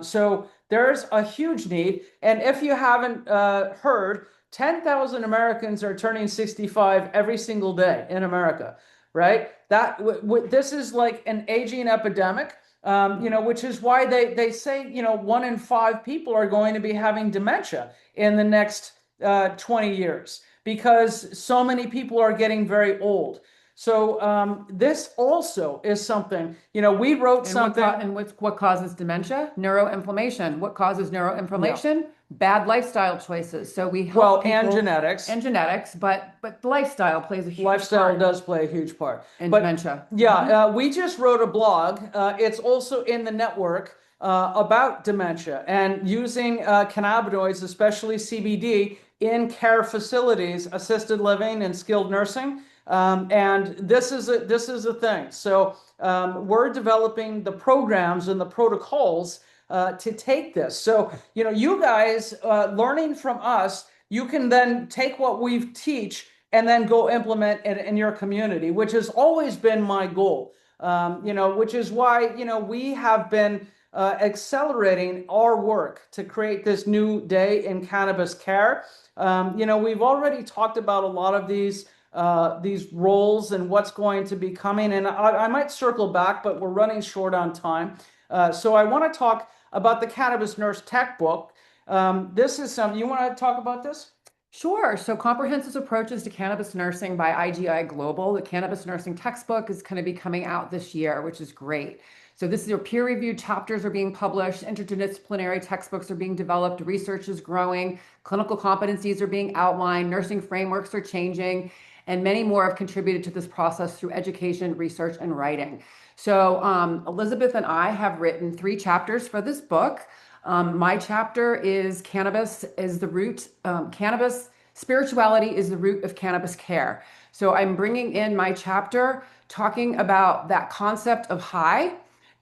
So there's a huge need. And if you haven't heard, 10,000 Americans are turning 65 every single day in America, right? This is like an aging epidemic, which is why they say, 1 in 5 people are going to be having dementia in the next 20 years, because so many people are getting very old. So this also is something, we wrote something. What causes dementia? Neuroinflammation. What causes neuroinflammation? Bad lifestyle choices. So we help people, and genetics. And genetics, but lifestyle plays a huge Lifestyle part. does play a huge part. And dementia. Yeah, we just wrote a blog. It's also in the network about dementia and using cannabinoids, especially CBD, in care facilities, assisted living, and skilled nursing. And this is a thing. So we're developing the programs and the protocols to take this. So, you guys learning from us, you can then take what we teach and then go implement it in your community, which has always been my goal. Which is why, we have been accelerating our work to create this new day in cannabis care. We've already talked about a lot of these roles and what's going to be coming. And I might circle back, but we're running short on time. So I want to talk about the Cannabis Nurse Tech book. This is something, you want to talk about this? Sure. So Comprehensive Approaches to Cannabis Nursing by IGI Global. The Cannabis Nursing textbook is going to be coming out this year, which is great. So this is your peer-reviewed chapters are being published, interdisciplinary textbooks are being developed, research is growing, clinical competencies are being outlined, nursing frameworks are changing, and many more have contributed to this process through education, research, and writing. So Elizabeth and I have written 3 chapters for this book. My chapter is Cannabis is the root, Cannabis spirituality is the root of cannabis care. So I'm bringing in my chapter talking about that concept of high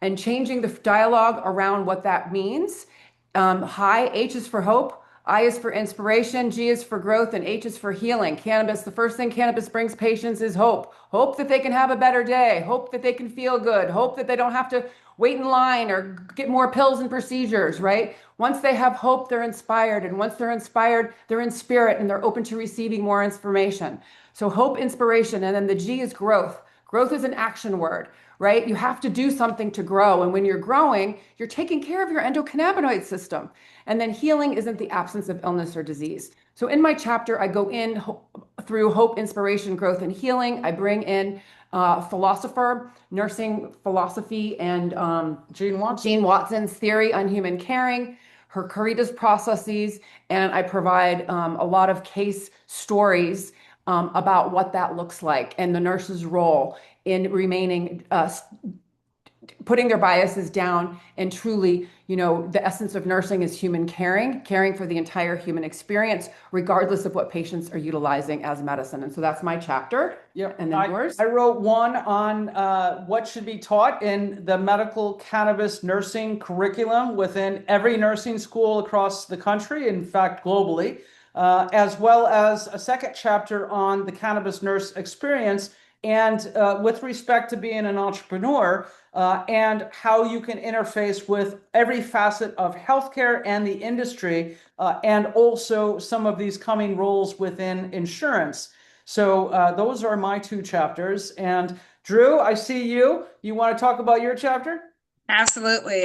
and changing the dialogue around what that means. High, H is for hope, I is for inspiration, G is for growth, and H is for healing. Cannabis, the first thing cannabis brings patients is hope. Hope that they can have a better day, hope that they can feel good, hope that they don't have to wait in line or get more pills and procedures, right? Once they have hope, they're inspired. And once they're inspired, they're in spirit and they're open to receiving more information. So hope, inspiration, and then the G is growth. Growth is an action word, right? You have to do something to grow. And when you're growing, you're taking care of your endocannabinoid system. And then healing isn't the absence of illness or disease. So in my chapter, I go in through hope, inspiration, growth, and healing. I bring in philosopher, nursing philosophy, and Jean Watson's theory on human caring, her Caritas processes, and I provide a lot of case stories about what that looks like and the nurse's role in remaining putting their biases down and truly, the essence of nursing is human caring for the entire human experience, regardless of what patients are utilizing as medicine. And so that's my chapter. Yeah, And then yours? I wrote one on what should be taught in the medical cannabis nursing curriculum within every nursing school across the country, in fact, globally, as well as a second chapter on the cannabis nurse experience and with respect to being an entrepreneur and how you can interface with every facet of healthcare and the industry, and also some of these coming roles within insurance. So those are my two chapters. And Drew, I see you. You want to talk about your chapter? Absolutely.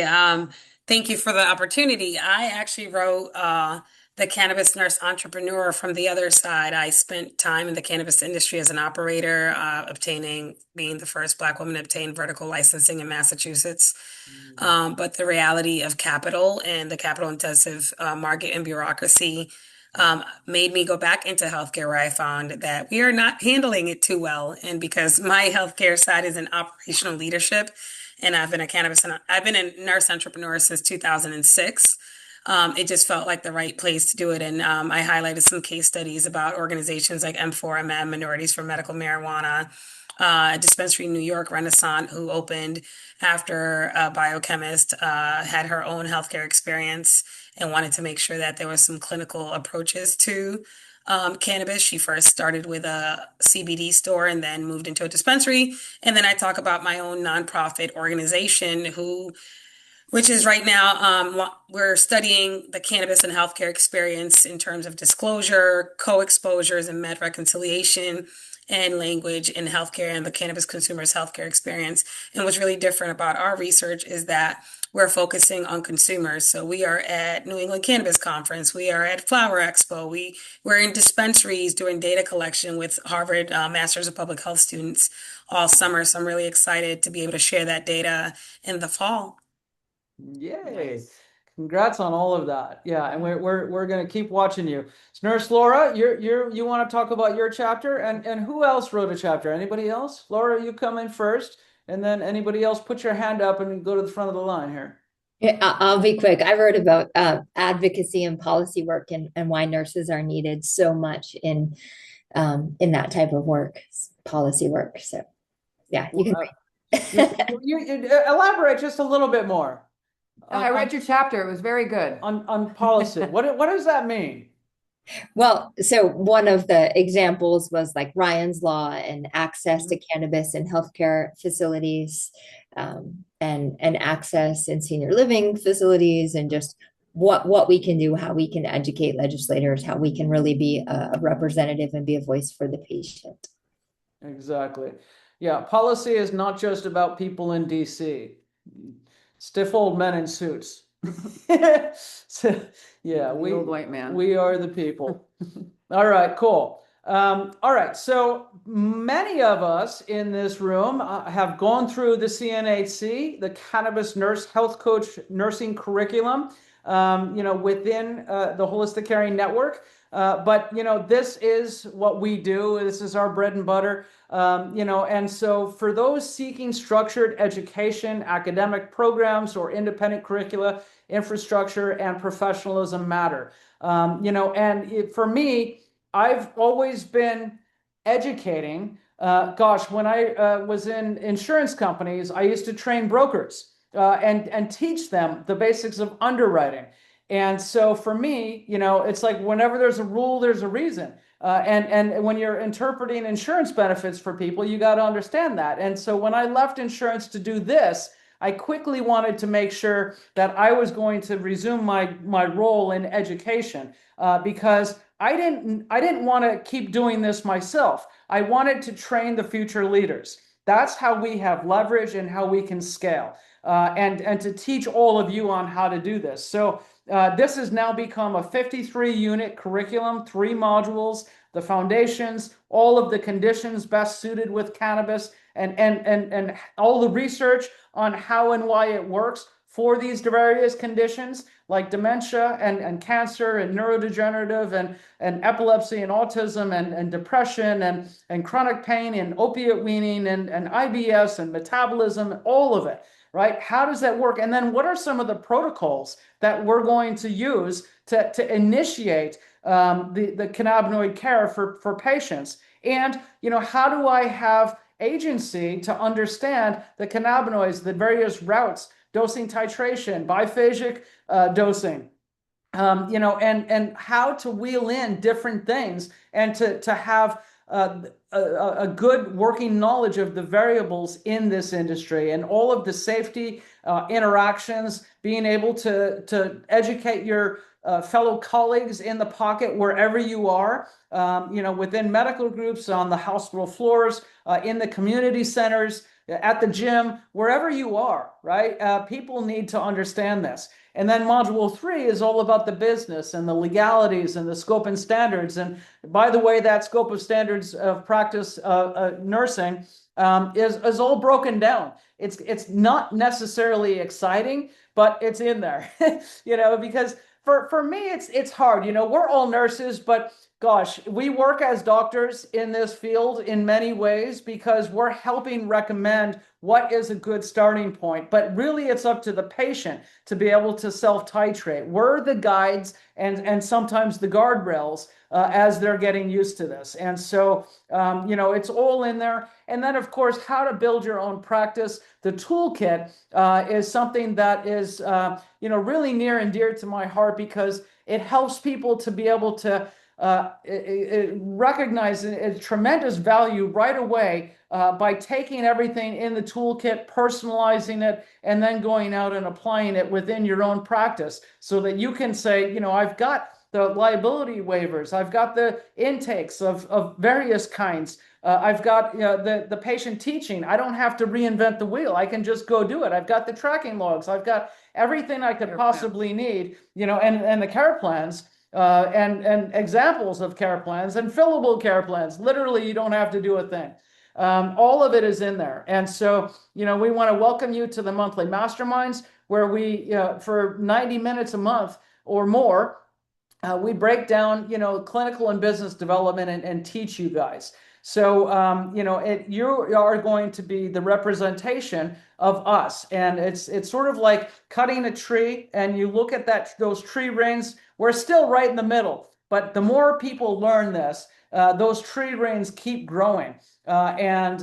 Thank you for the opportunity. I actually wrote the cannabis nurse entrepreneur from the other side. I spent time in the cannabis industry as an operator, being the first Black woman to obtain vertical licensing in Massachusetts. But the reality of capital and the capital intensive market and bureaucracy made me go back into healthcare, where I found that we are not handling it too well. And because my healthcare side is in operational leadership, and I've been a nurse entrepreneur since 2006. It just felt like the right place to do it. And I highlighted some case studies about organizations like M4MM, Minorities for Medical Marijuana, a dispensary in New York, Renaissance, who opened after a biochemist had her own healthcare experience and wanted to make sure that there was some clinical approaches to cannabis. She first started with a CBD store and then moved into a dispensary. And then I talk about my own nonprofit organization, which is right now, we're studying the cannabis and healthcare experience in terms of disclosure, co-exposures, and med reconciliation and language in healthcare and the cannabis consumer's healthcare experience. And what's really different about our research is that we're focusing on consumers. So we are at New England Cannabis Conference. We are at Flower Expo. We're in dispensaries doing data collection with Harvard Masters of Public Health students all summer. So I'm really excited to be able to share that data in the fall. Yay. Nice. Congrats on all of that. Yeah, and we're gonna keep watching you. So Nurse Laura, you want to talk about your chapter, and who else wrote a chapter? Anybody else? Laura, you come in first, and then anybody else put your hand up and go to the front of the line here. Yeah, I'll be quick. I wrote about advocacy and policy work and why nurses are needed so much in that type of work, policy work. So yeah, you can You elaborate just a little bit more. I read your chapter. It was very good. On policy. What does that mean? Well, so one of the examples was like Ryan's Law and access to cannabis in healthcare facilities, and access in senior living facilities, and just what we can do, how we can educate legislators, how we can really be a representative and be a voice for the patient. Exactly. Yeah, policy is not just about people in DC. Stiff old men in suits. So, yeah, The old white man. we are the people. All right, cool. All right, so many of us in this room have gone through the CNHC, the Cannabis Nurse Health Coach Nursing Curriculum, within the Holistic Caring Network. But this is what we do. This is our bread and butter. And so for those seeking structured education, academic programs, or independent curricula, infrastructure and professionalism matter. For me, I've always been educating. When I was in insurance companies, I used to train brokers and teach them the basics of underwriting. And so for me, it's like whenever there's a rule, there's a reason. And when you're interpreting insurance benefits for people, you got to understand that. And so when I left insurance to do this, I quickly wanted to make sure that I was going to resume my role in education, because I didn't want to keep doing this myself. I wanted to train the future leaders. That's how we have leverage and how we can scale, and to teach all of you on how to do this. So this has now become a 53-unit curriculum, 3 modules, the foundations, all of the conditions best suited with cannabis, and all the research on how and why it works for these various conditions like dementia and cancer and neurodegenerative and epilepsy and autism and depression and chronic pain and opiate weaning and IBS and metabolism, all of it. right? How does that work? And then what are some of the protocols that we're going to use to initiate the cannabinoid care for patients? And, how do I have agency to understand the cannabinoids, the various routes, dosing titration, biphasic dosing, and how to wheel in different things and to have a good working knowledge of the variables in this industry and all of the safety interactions, being able to educate your fellow colleagues in the pocket wherever you are, within medical groups, on the hospital floors, in the community centers, at the gym, wherever you are, right? People need to understand this. And then module 3 is all about the business and the legalities and the scope and standards. And by the way, that scope of standards of practice nursing is all broken down. It's not necessarily exciting, but it's in there, because for me, it's hard. We're all nurses, but gosh, we work as doctors in this field in many ways because we're helping recommend what is a good starting point. But really, it's up to the patient to be able to self-titrate. We're the guides and sometimes the guardrails as they're getting used to this. And so, it's all in there. And then, of course, how to build your own practice. The toolkit is something that is, really near and dear to my heart because it helps people to be able to recognize a tremendous value right away by taking everything in the toolkit, personalizing it, and then going out and applying it within your own practice so that you can say, I've got the liability waivers, I've got the intakes of various kinds, I've got the patient teaching. I don't have to reinvent the wheel. I can just go do it. I've got the tracking logs. I've got everything I could possibly need, and the care plans. And examples of care plans and fillable care plans. Literally, you don't have to do a thing. All of it is in there. And so, we want to welcome you to the monthly masterminds where we, for 90 minutes a month or more, we break down, clinical and business development and teach you guys. So, you are going to be the representation of us. And it's sort of like cutting a tree and you look at those tree rings. We're still right in the middle, but the more people learn this, those tree rings keep growing. And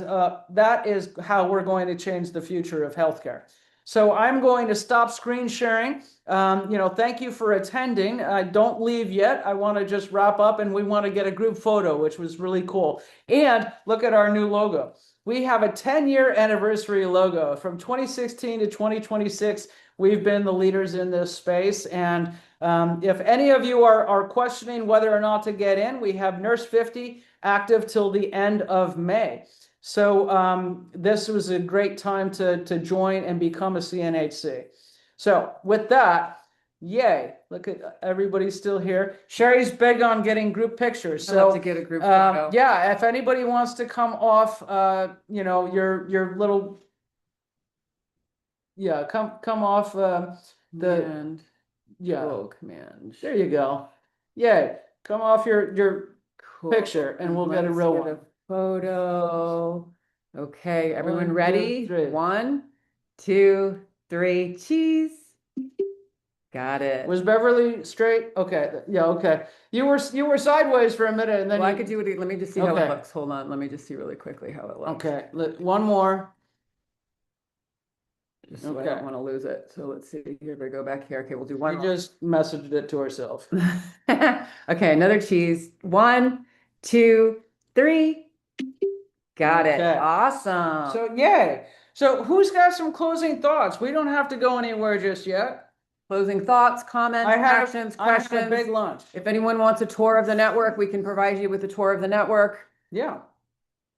that is how we're going to change the future of healthcare. So I'm going to stop screen sharing. Thank you for attending. Don't leave yet. I want to just wrap up and we want to get a group photo, which was really cool. And look at our new logo. We have a 10-year anniversary logo from 2016 to 2026. We've been the leaders in this space. And if any of you are questioning whether or not to get in, we have Nurse 50 active till the end of May. So this was a great time to join and become a CNHC. So with that, yay, look at everybody's still here. Sherri's big on getting group pictures. I'd love to get a group photo. Yeah, if anybody wants to come off, your little, yeah, come off And yeah, command. there you go. Yay, come off your Cool. picture and we'll get a Let's real get one. a photo. Okay, everyone 1, 2, ready? 3. 1, 2, 3, cheese. Got it. Was Beverly straight? Okay, yeah, okay. You were sideways for a minute and then Well, I you- could do it. Let me just see how Okay. it looks. Hold on. Let me just see really quickly how it looks. Okay, one more. Just so I Okay. don't want to lose it. So let's see here. If I go back here. Okay, we'll do one We more. just messaged it to ourselves. Okay, another cheese. 1, 2, 3. Got it. Okay. Awesome. So yay. So who's got some closing thoughts? We don't have to go anywhere just yet. Closing thoughts, comments, actions, I had a questions. big lunch. If anyone wants a tour of the network, we can provide you with a tour of the network. Yeah.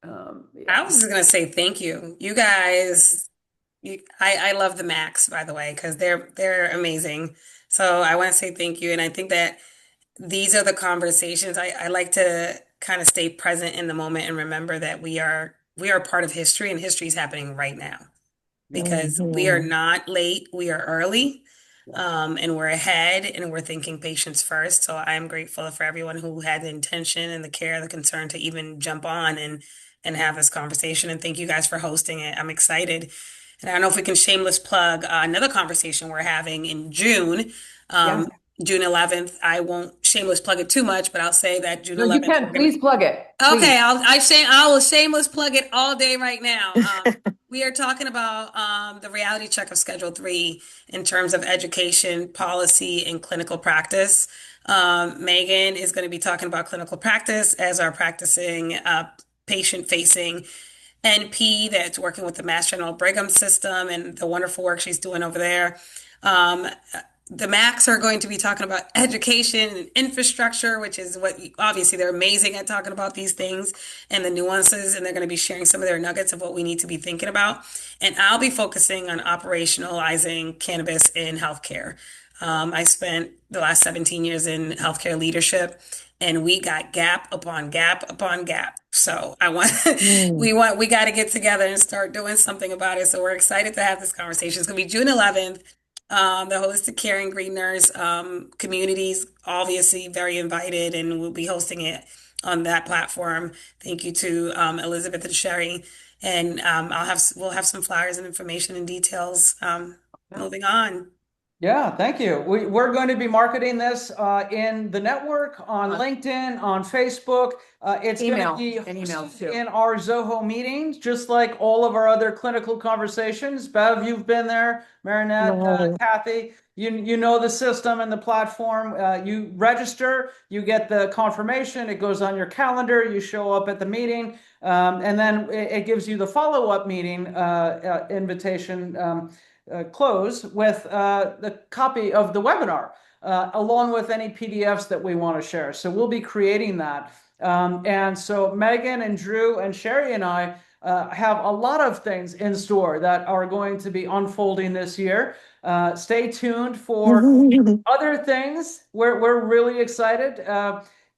Yeah. I was just gonna say thank you. You guys, I love the Macs, by the way, because they're amazing. So I want to say thank you. And I think that these are the conversations I like to kind of stay present in the moment and remember that we are part of history and history is happening right now because we are not late, we are early, and we're ahead and we're thinking patients first. So I am grateful for everyone who had the intention and the care, the concern to even jump on and have this conversation. And thank you guys for hosting it. I'm excited. And I don't know if we can shameless plug another conversation we're having in June, um, Yes. June 11th. I won't shameless plug it too much, but I'll say that June No, you 11th, can. we're gonna. Please plug it. Okay, Please. I will shameless plug it all day right now. We are talking about the reality check of Schedule 3 in terms of education, policy, and clinical practice. Megan is going to be talking about clinical practice as our practicing patient-facing NP that's working with the Mass General Brigham system and the wonderful work she's doing over there. Um, the Macs are going to be talking about education and infrastructure, which is what obviously they're amazing at talking about these things and the nuances, and they're going to be sharing some of their nuggets of what we need to be thinking about. And I'll be focusing on operationalizing cannabis in healthcare. I spent the last 17 years in healthcare leadership, and we got gap upon gap upon gap. So I want Mm. we got to get together and start doing something about it. So we're excited to have this conversation. It's going to be June 11th. The Holistic Care and Green Nurse communities obviously very invited, and we'll be hosting it on that platform. Thank you to Elizabeth and Sherri, and we'll have some flyers and information and details moving on. Yeah, thank you. We're going to be marketing this in the network, on LinkedIn, on Facebook. It's going to Email be and emails hosted too. in our Zoho meetings, just like all of our other clinical conversations. Bev, you've been there. Marinette, No. Kathy, you know the system and the platform. You register, you get the confirmation. It goes on your calendar. You show up at the meeting, and then it gives you the follow-up meeting invitation. Close with the copy of the webinar, along with any PDFs that we want to share. So we'll be creating that. And so Megan and Drew and Sherri and I have a lot of things in store that are going to be unfolding this year. Stay tuned for other things. We're really excited.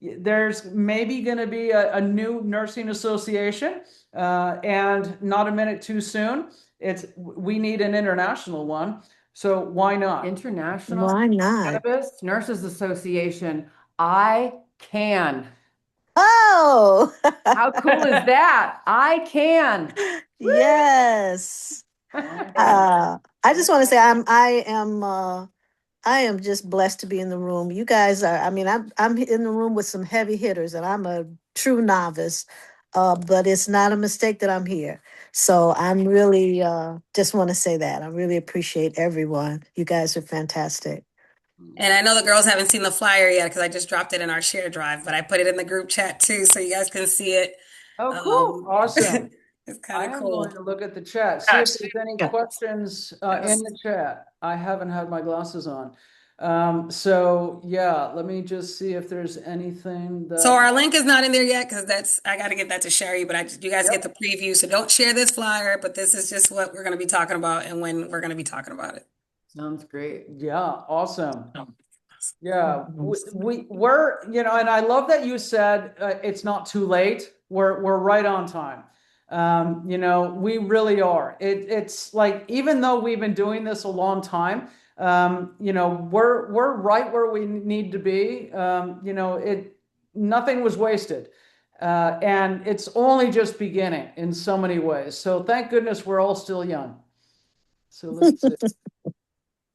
There's maybe going to be a new nursing association, and not a minute too soon. We need an international one, so why not? International Why not? Cannabis Nurses Association. I can. Oh, How cool is that? I can. yes. Awesome. I just want to say I am just blessed to be in the room. You guys are, I mean, I'm in the room with some heavy hitters and I'm a true novice. But it's not a mistake that I'm here. So I'm really just want to say that. I really appreciate everyone. You guys are fantastic. And I know the girls haven't seen the flyer yet because I just dropped it in our share drive, but I put it in the group chat too, so you guys can see it. Oh, cool. Um, Awesome. it's I kind of am going cool. to look at the chat, see if there's any Yeah. questions in Yes. the chat. I haven't had my glasses on. So yeah, let me just see if there's anything So that. our link is not in there yet because I got to get that to Sherry, but you guys get Yep. the preview. So don't share this flyer, but this is just what we're going to be talking about and when we're going to be talking about it. Sounds great. Yeah, awesome. Oh. Yeah, we're, and I love that you said it's not too late. We're right on time. We really are. It's like, even though we've been doing this a long time, we're right where we need to be. Nothing was wasted. And it's only just beginning in so many ways. So thank goodness we're all still young. So let's see.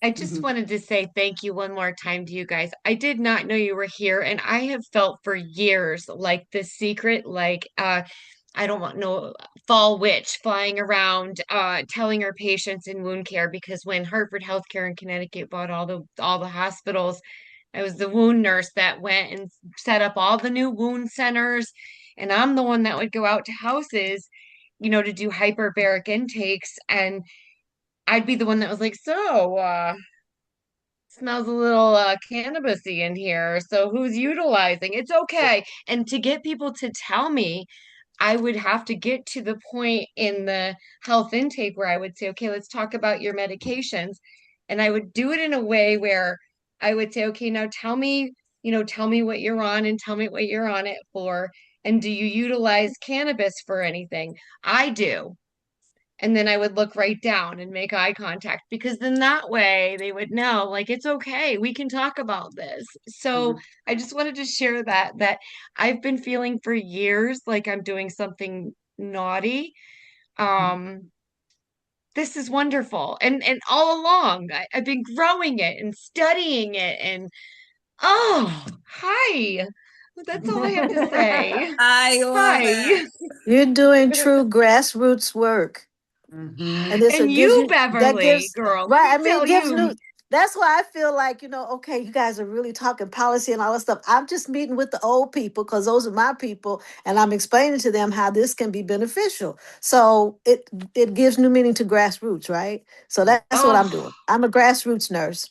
I just wanted to say thank you one more time to you guys. I did not know you were here, and I have felt for years like the secret, like I don't want no fall witch flying around telling her patients in wound care because when Hartford Healthcare in Connecticut bought all the hospitals, I was the wound nurse that went and set up all the new wound centers, and I'm the one that would go out to houses, to do hyperbaric intakes, and I'd be the one that was like, so smells a little cannabisy in here. So who's utilizing? It's okay. And to get people to tell me, I would have to get to the point in the health intake where I would say, okay, let's talk about your medications. And I would do it in a way where I would say, okay, now tell me what you're on and tell me what you're on it for. And do you utilize cannabis for anything? I do. And then I would look right down and make eye contact because then that way they would know, like, it's okay. We can talk about this. So Mhm. I just wanted to share that I've been feeling for years like I'm doing something naughty. Um, this is wonderful. And all along, I've been growing it and studying it. And oh, hi. That's all I have to say. I love Hi. it. You're doing true grassroots work. And this And gives you, you that Beverly, gives girl, let right. me I mean, tell it gives you. new. That's why I feel like, okay, you guys are really talking policy and all that stuff. I'm just meeting with the old people because those are my people, and I'm explaining to them how this can be beneficial. So it gives new meaning to grassroots, right? So that's what I'm Oh, doing. I'm a grassroots nurse.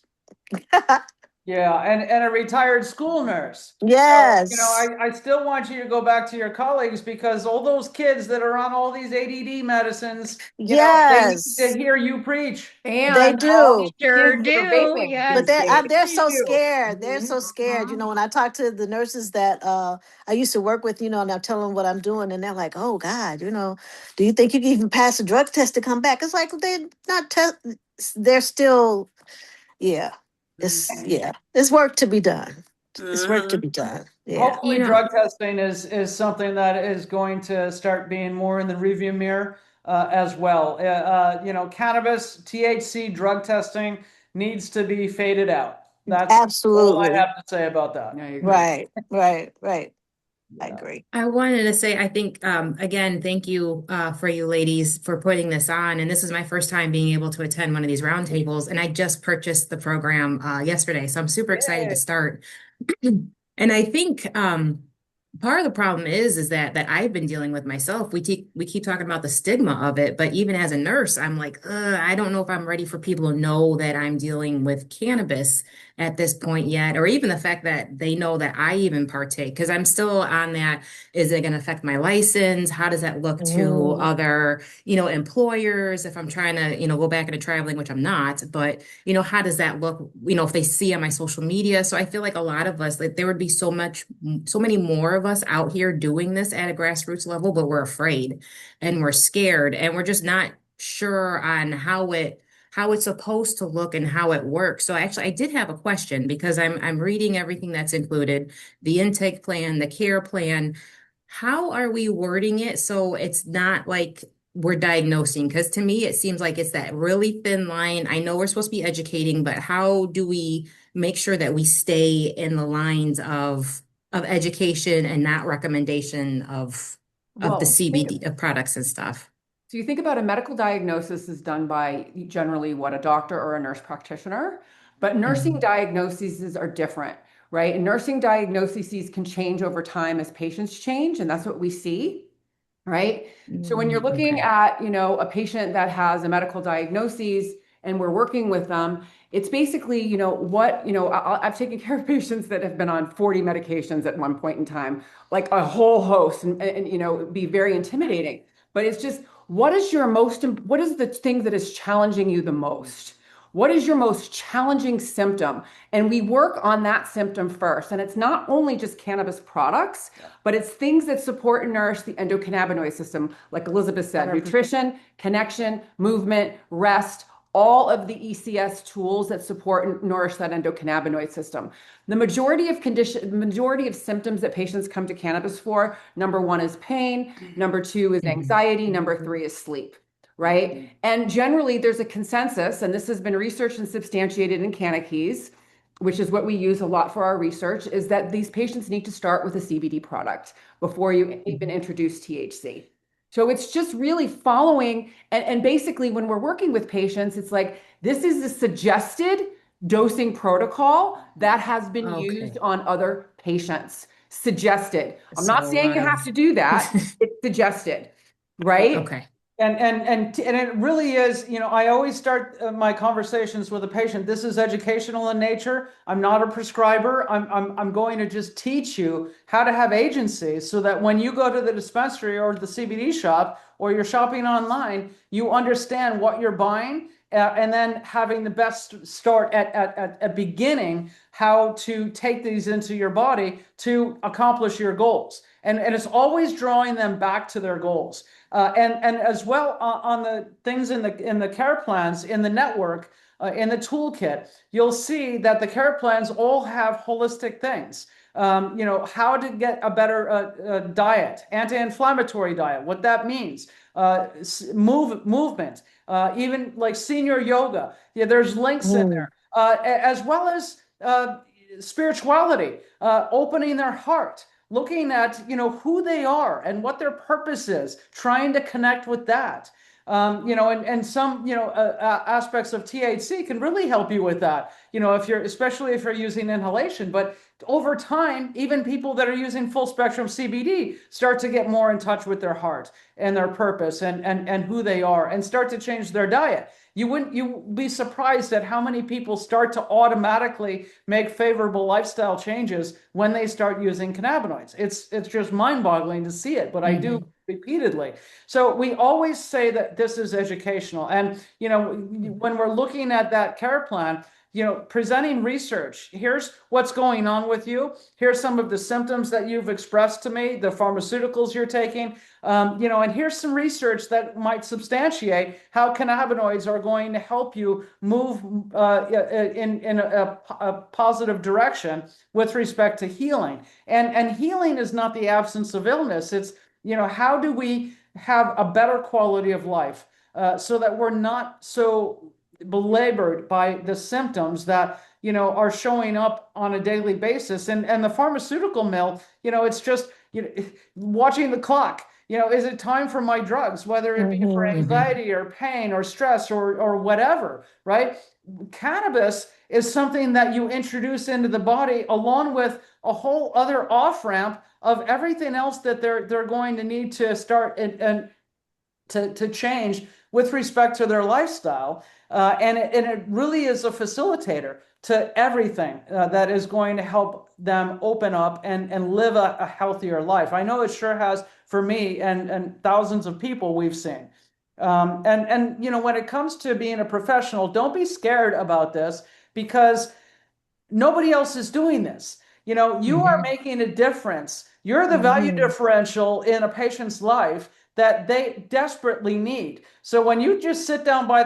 Yeah, and a retired school nurse. So, Yes. I still want you to go back to your colleagues because all those kids that are on all these ADD medicines, they need to Yes, hear you preach. they And all do. these sure kids that are do. vaping Yes, But these days. they're they so do. scared. They're Mhm, so scared. mhm. When I talk to the nurses that I used to work with, and I tell them what I'm doing, and they're like, "Oh God, do you think you can even pass a drug test to come back?" It's like they're not. They're still, yeah. It's work to be done. It's work to Mhm. be done. Yeah. Hopefully, You know, drug testing is something that is going to start being more in the review mirror as well. Cannabis, THC drug testing needs to be faded out. That's all I Absolutely. have to say about that. I agree. Right. Right. Right. I Yeah. agree. I wanted to say, I think, again, thank you for you ladies for putting this on. And this is my first time being able to attend one of these roundtables. And I just purchased the program yesterday. So I'm super excited to start. And I think part of the problem is that I've been dealing with myself. We keep talking about the stigma of it, but even as a nurse, I'm like, I don't know if I'm ready for people to know that I'm dealing with cannabis at this point yet, or even the fact that they know that I even partake, because I'm still on that. Is it going to affect my license? How does that look to Mm. other, employers if I'm trying to, go back into traveling, which I'm not, but how does that look, if they see on my social media? So I feel like a lot of us, like there would be so many more of us out here doing this at a grassroots level, but we're afraid and we're scared and we're just not sure on how it's supposed to look and how it works. So actually I did have a question because I'm reading everything that's included, the intake plan, the care plan. How are we wording it so it's not like we're diagnosing? Because to me, it seems like it's that really thin line. I know we're supposed to be educating, but how do we make sure that we stay in the lines of education and not recommendation of the Well, CBD of products and stuff? so you think about a medical diagnosis is done by generally what a doctor or a nurse practitioner, but nursing Mhm. diagnoses are different, right? And nursing diagnoses can change over time as patients change, and that's what we see, right? So when you're looking Okay. at, a patient that has a medical diagnosis and we're working with them, it's basically, I've taken care of patients that have been on 40 medications at one point in time, like a whole host, and it'd be very intimidating. But it's just, what is the thing that is challenging you the most? What is your most challenging symptom? And we work on that symptom first. And it's not only just cannabis products, but it's things that support and nourish the endocannabinoid system, like Elizabeth said, 100%. nutrition, connection, movement, rest, all of the ECS tools that support and nourish that endocannabinoid system. The majority of symptoms that patients come to cannabis for, number one is pain, number two is Mhm. anxiety, number three is sleep, right? And generally there's a consensus, and this has been researched and substantiated in Cannabis, which is what we use a lot for our research, is that these patients need to start with a CBD product before you even introduce THC. So it's just really following, and basically when we're working with patients, it's like this is the suggested dosing protocol that has been used Okay. on other patients. Suggested. I'm So not a saying lot you have of to do that. It's suggested, right? okay. And it really is, I always start my conversations with a patient. This is educational in nature. I'm not a prescriber. I'm going to just teach you how to have agency so that when you go to the dispensary or the CBD shop or you're shopping online, you understand what you're buying, and then having the best start at beginning how to take these into your body to accomplish your goals. And it's always drawing them back to their goals. And as well on the things in the care plans in the network in the toolkit, you'll see that the care plans all have holistic things. How to get a better diet, anti-inflammatory diet, what that means, movement, even like senior yoga. Yeah, there's links in there, as well as spirituality, opening their heart, looking at who they are and what their purpose is, trying to connect with that. And some aspects of THC can really help you with that. Especially if you're using inhalation. But over time, even people that are using full spectrum CBD start to get more in touch with their heart and their purpose and who they are, and start to change their diet. You'd be surprised at how many people start to automatically make favorable lifestyle changes when they start using cannabinoids. It's just mind-boggling to see it, but I do repeatedly. So we always say that this is educational. And, when we're looking at that care plan, presenting research, here's what's going on with you. Here's some of the symptoms that you've expressed to me, the pharmaceuticals you're taking, and here's some research that might substantiate how cannabinoids are going to help you move in a positive direction with respect to healing. And healing is not the absence of illness. It's, how do we have a better quality of life so that we're not so belabored by the symptoms that are showing up on a daily basis. And the pharmaceutical mill, it's just watching the clock. Is it time for my drugs, whether it be for anxiety or pain or stress or whatever, right? Cannabis is something that you introduce into the body along with a whole other off-ramp of everything else that they're going to need to start and to change with respect to their lifestyle. And it really is a facilitator to everything that is going to help them open up and live a healthier life. I know it sure has for me and thousands of people we've seen. When it comes to being a professional, don't be scared about this, because nobody else is doing this. You are making a difference. You're the value differential in a patient's life that they desperately need. So when you just sit down by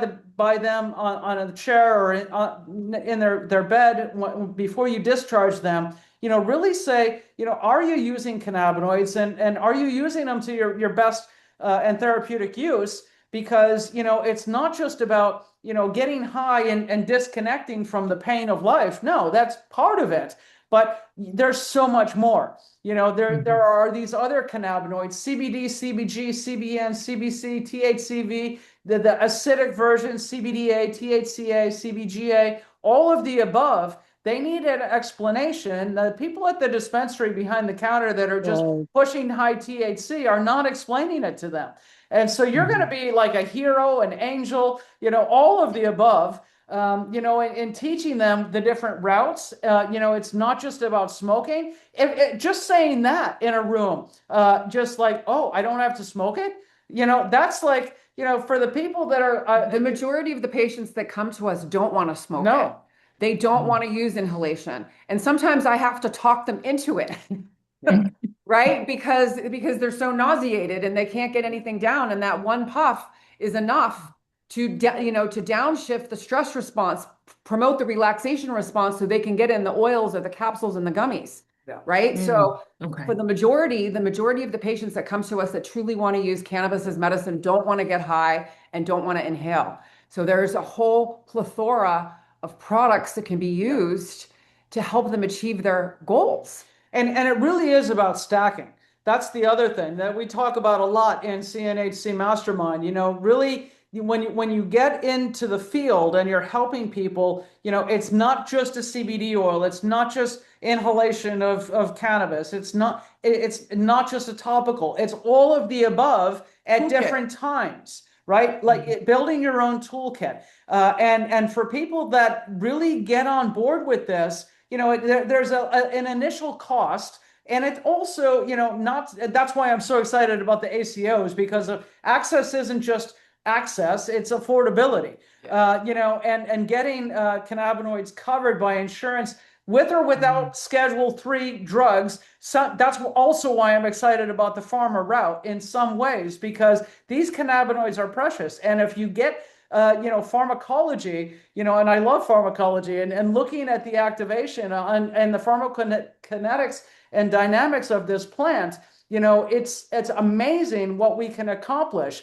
them on a chair or in their bed before you discharge them, really say, are you using cannabinoids, and are you using them to your best and therapeutic use? Because it's not just about getting high and disconnecting from the pain of life. No, that's part of it. But there's so much more. There are these other cannabinoids: CBD, CBG, CBN, CBC, THCV, the acidic version, CBDA, THCA, CBGA, all of the above. They need an explanation. The people at the dispensary behind the counter that are just pushing high THC are not explaining it to them. And so you're going to be like a hero, an angel, all of the above. In teaching them the different routes. It's not just about smoking. Just saying that in a room, just like, oh, I don't have to smoke it. That's like, for the people that are the majority of the patients that come to us don't want to smoke it. They don't want to use inhalation. And sometimes I have to talk them into it. Right? Because they're so nauseated and they can't get anything down. And that one puff is enough to downshift the stress response, promote the relaxation response, so they can get in the oils or the capsules and the gummies. Yeah. Right. So for the majority of the patients that come to us that truly want to use cannabis as medicine don't want to get high and don't want to inhale. So there's a whole plethora of products that can be used to help them achieve their goals. And it really is about stacking. That's the other thing that we talk about a lot in CNHC Mastermind. Really, when you get into the field and you're helping people, it's not just a CBD oil. It's not just inhalation of cannabis. It's not just a topical. It's all of the above at different times, right? Like building your own toolkit. And for people that really get on board with this, there's an initial cost. And it also, that's why I'm so excited about the ACOs, because access isn't just access, it's affordability. And getting cannabinoids covered by insurance with or without Schedule III drugs. So that's also why I'm excited about the pharma route in some ways, because these cannabinoids are precious. And if you get pharmacology, and I love pharmacology and looking at the activation and the pharmacokinetics and dynamics of this plant, it's amazing what we can accomplish.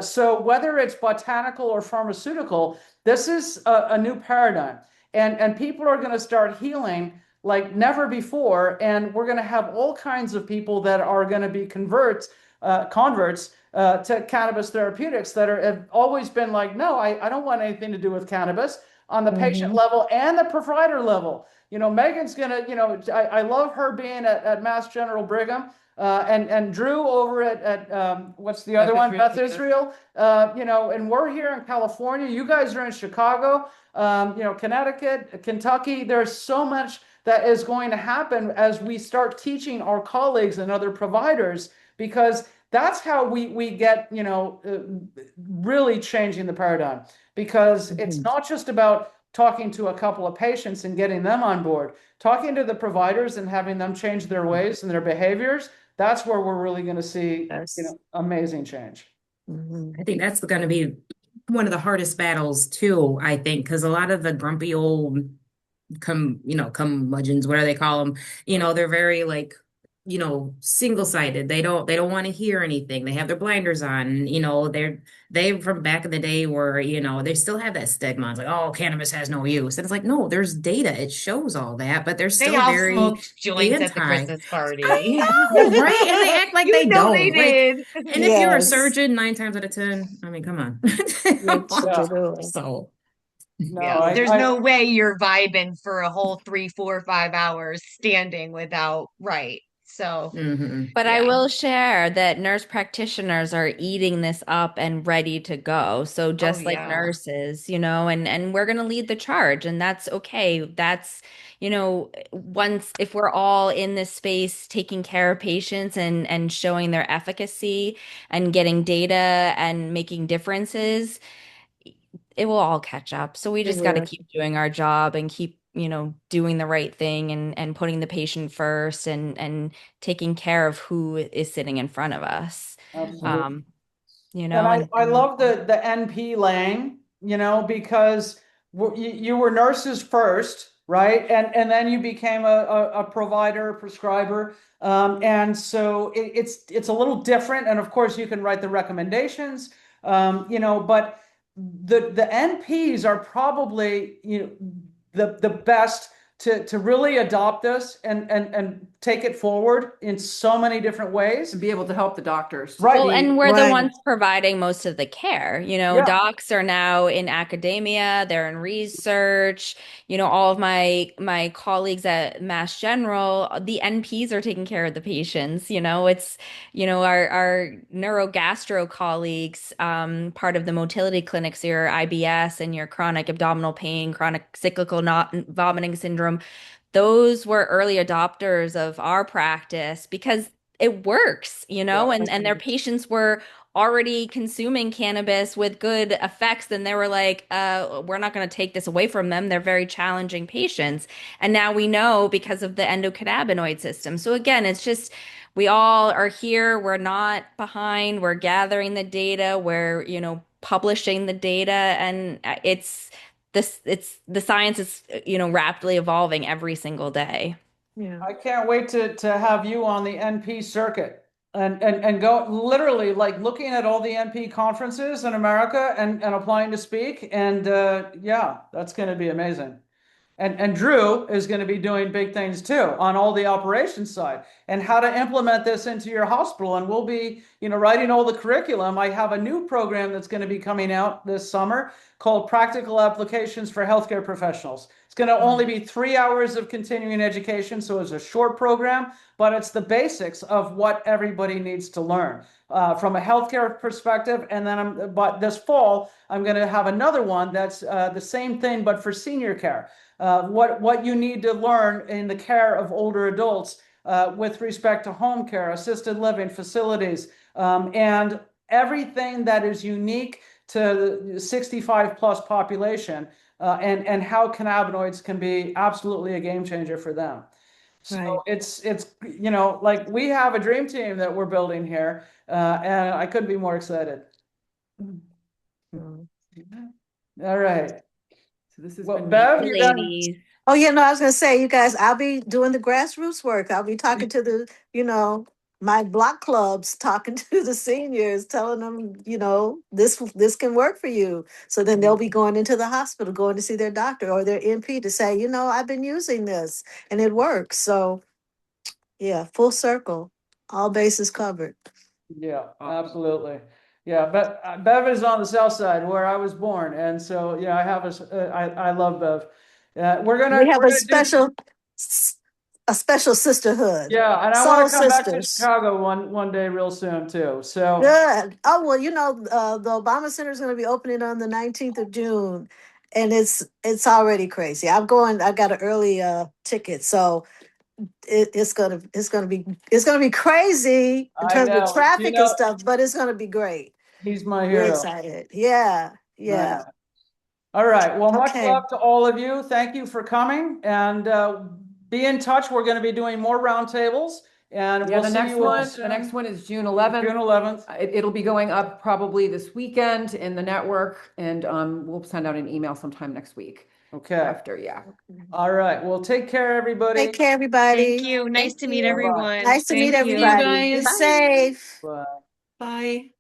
So whether it's botanical or pharmaceutical, this is a new paradigm. And people are going to start healing like never before. And we're going to have all kinds of people that are going to be converts to cannabis therapeutics that have always been like, no, I don't want anything to do with cannabis on the patient level and the provider level. Megan's going to, I love her being at Mass General Brigham. And Drew over at what's the other one? Beth Israel. And we're here in California. You guys are in Chicago, Connecticut, Kentucky. There's so much that is going to happen as we start teaching our colleagues and other providers, because that's how we get, really changing the paradigm, because it's not just about talking to a couple of patients and getting them on board, talking to the providers and having them change their ways and their behaviors. That's where we're really going to see, amazing change. I think that's going to be one of the hardest battles too, I think, because a lot of the grumpy old curmudgeons, whatever they call them, they're very like, single-sided. They don't want to hear anything. They have their blinders on. They from back in the day were, they still have that stigma. It's like, oh, cannabis has no use. And it's like, no, there's data. It shows all that, but they're They still all very smoked joints at the anti. Christmas party. Oh, right? And they act like they They don't. Like, did. and if you're a Yes. surgeon, 9 times out of 10, I mean, come on. Yes, Yeah. they do. So, No, Yeah, there's no way you're vibing for a whole 3, 4, 5 hours standing without, right. So, But I yeah. will share that nurse practitioners are eating this up and ready to go. So just like yeah. nurses, and we're going to lead the charge, and that's okay. That's, once if we're all in this space taking care of patients and showing their efficacy and getting data and making differences, it will all catch up. So we It just got to will. keep doing our job and keep, doing the right thing and putting the patient first and taking care of who is sitting in front of us. absolutely. Um, And I love the NP lane, because you were nurses first, right? And then you became a provider, prescriber. And so it's a little different. And of course, you can write the recommendations, but the NPs are probably, the best to really adopt this and take it forward in so many different ways. To be able to help the doctors. Right. Well, and we're the Right. ones providing most of the care. Yeah. Docs are now in academia, they're in research. All of my colleagues at Mass General, the NPs are taking care of the patients. It's, our neurogastro colleagues, part of the motility clinics, your IBS and your chronic abdominal pain, chronic cyclical not vomiting syndrome. Those were early adopters of our practice because it works, and their patients were already consuming cannabis with good effects. Then they were like, we're not going to take this away from them. They're very challenging patients. And now we know because of the endocannabinoid system. So again, it's just, we all are here. We're not behind. We're gathering the data. We're, publishing the data, and it's the science is, rapidly evolving every single day. Yeah. I can't wait to have you on the NP circuit and go literally like looking at all the NP conferences in America and applying to speak. And yeah, that's going to be amazing. And Drew is going to be doing big things too on all the operations side and how to implement this into your hospital. And we'll be, writing all the curriculum. I have a new program that's going to be coming out this summer called Practical Applications for Healthcare Professionals. It's going to only be 3 hours of continuing education, so it's a short program, but it's the basics of what everybody needs to learn from a healthcare perspective. And then but this fall, I'm going to have another one that's the same thing, but for senior care. What you need to learn in the care of older adults with respect to home care, assisted living facilities, and everything that is unique to the 65 plus population, and how cannabinoids can be absolutely a game changer for them. So Right. it's like we have a dream team that we're building here, and I couldn't be more excited. Mm. All right. So this has Well, been Bev, neat. you're done. Ladies. Oh, yeah, no, I was gonna say, you guys, I'll be doing the grassroots work. I'll be talking to the, my block clubs, talking to the seniors, telling them, this can work for you. So then they'll be going into the hospital, going to see their doctor or their NP to say, I've been using this and it works. So yeah, full circle, all bases covered. Yeah, absolutely. Yeah, but Bev is on the south side where I was born, and so I have I love Bev. We're We have gonna do a special sisterhood, yeah, and I want soul to come back to sisters. Chicago one day real soon too. So Good. Oh, well, the Obama Center is going to be opening on the 19th of June, and it's already crazy. I got an early ticket, so it's gonna be crazy in I terms of know traffic and stuff, but it's gonna be great. he's my We're hero. excited. Yeah, I yeah. know. All right. Well, much Okay. love to all of you. Thank you for coming, and be in touch. We're going to be doing more roundtables, and Yeah, we'll the see next you all one, soon. the next one is June 11th. June 11th. It'll be going up probably this weekend in the network, and we'll send out an email sometime next week Okay. after, yeah. All right. Well, take care, everybody. Take care, everybody. Thank you. Nice Thank to meet you. everyone. Nice to meet Thank you. everybody. Be guys. safe. Bye. Bye.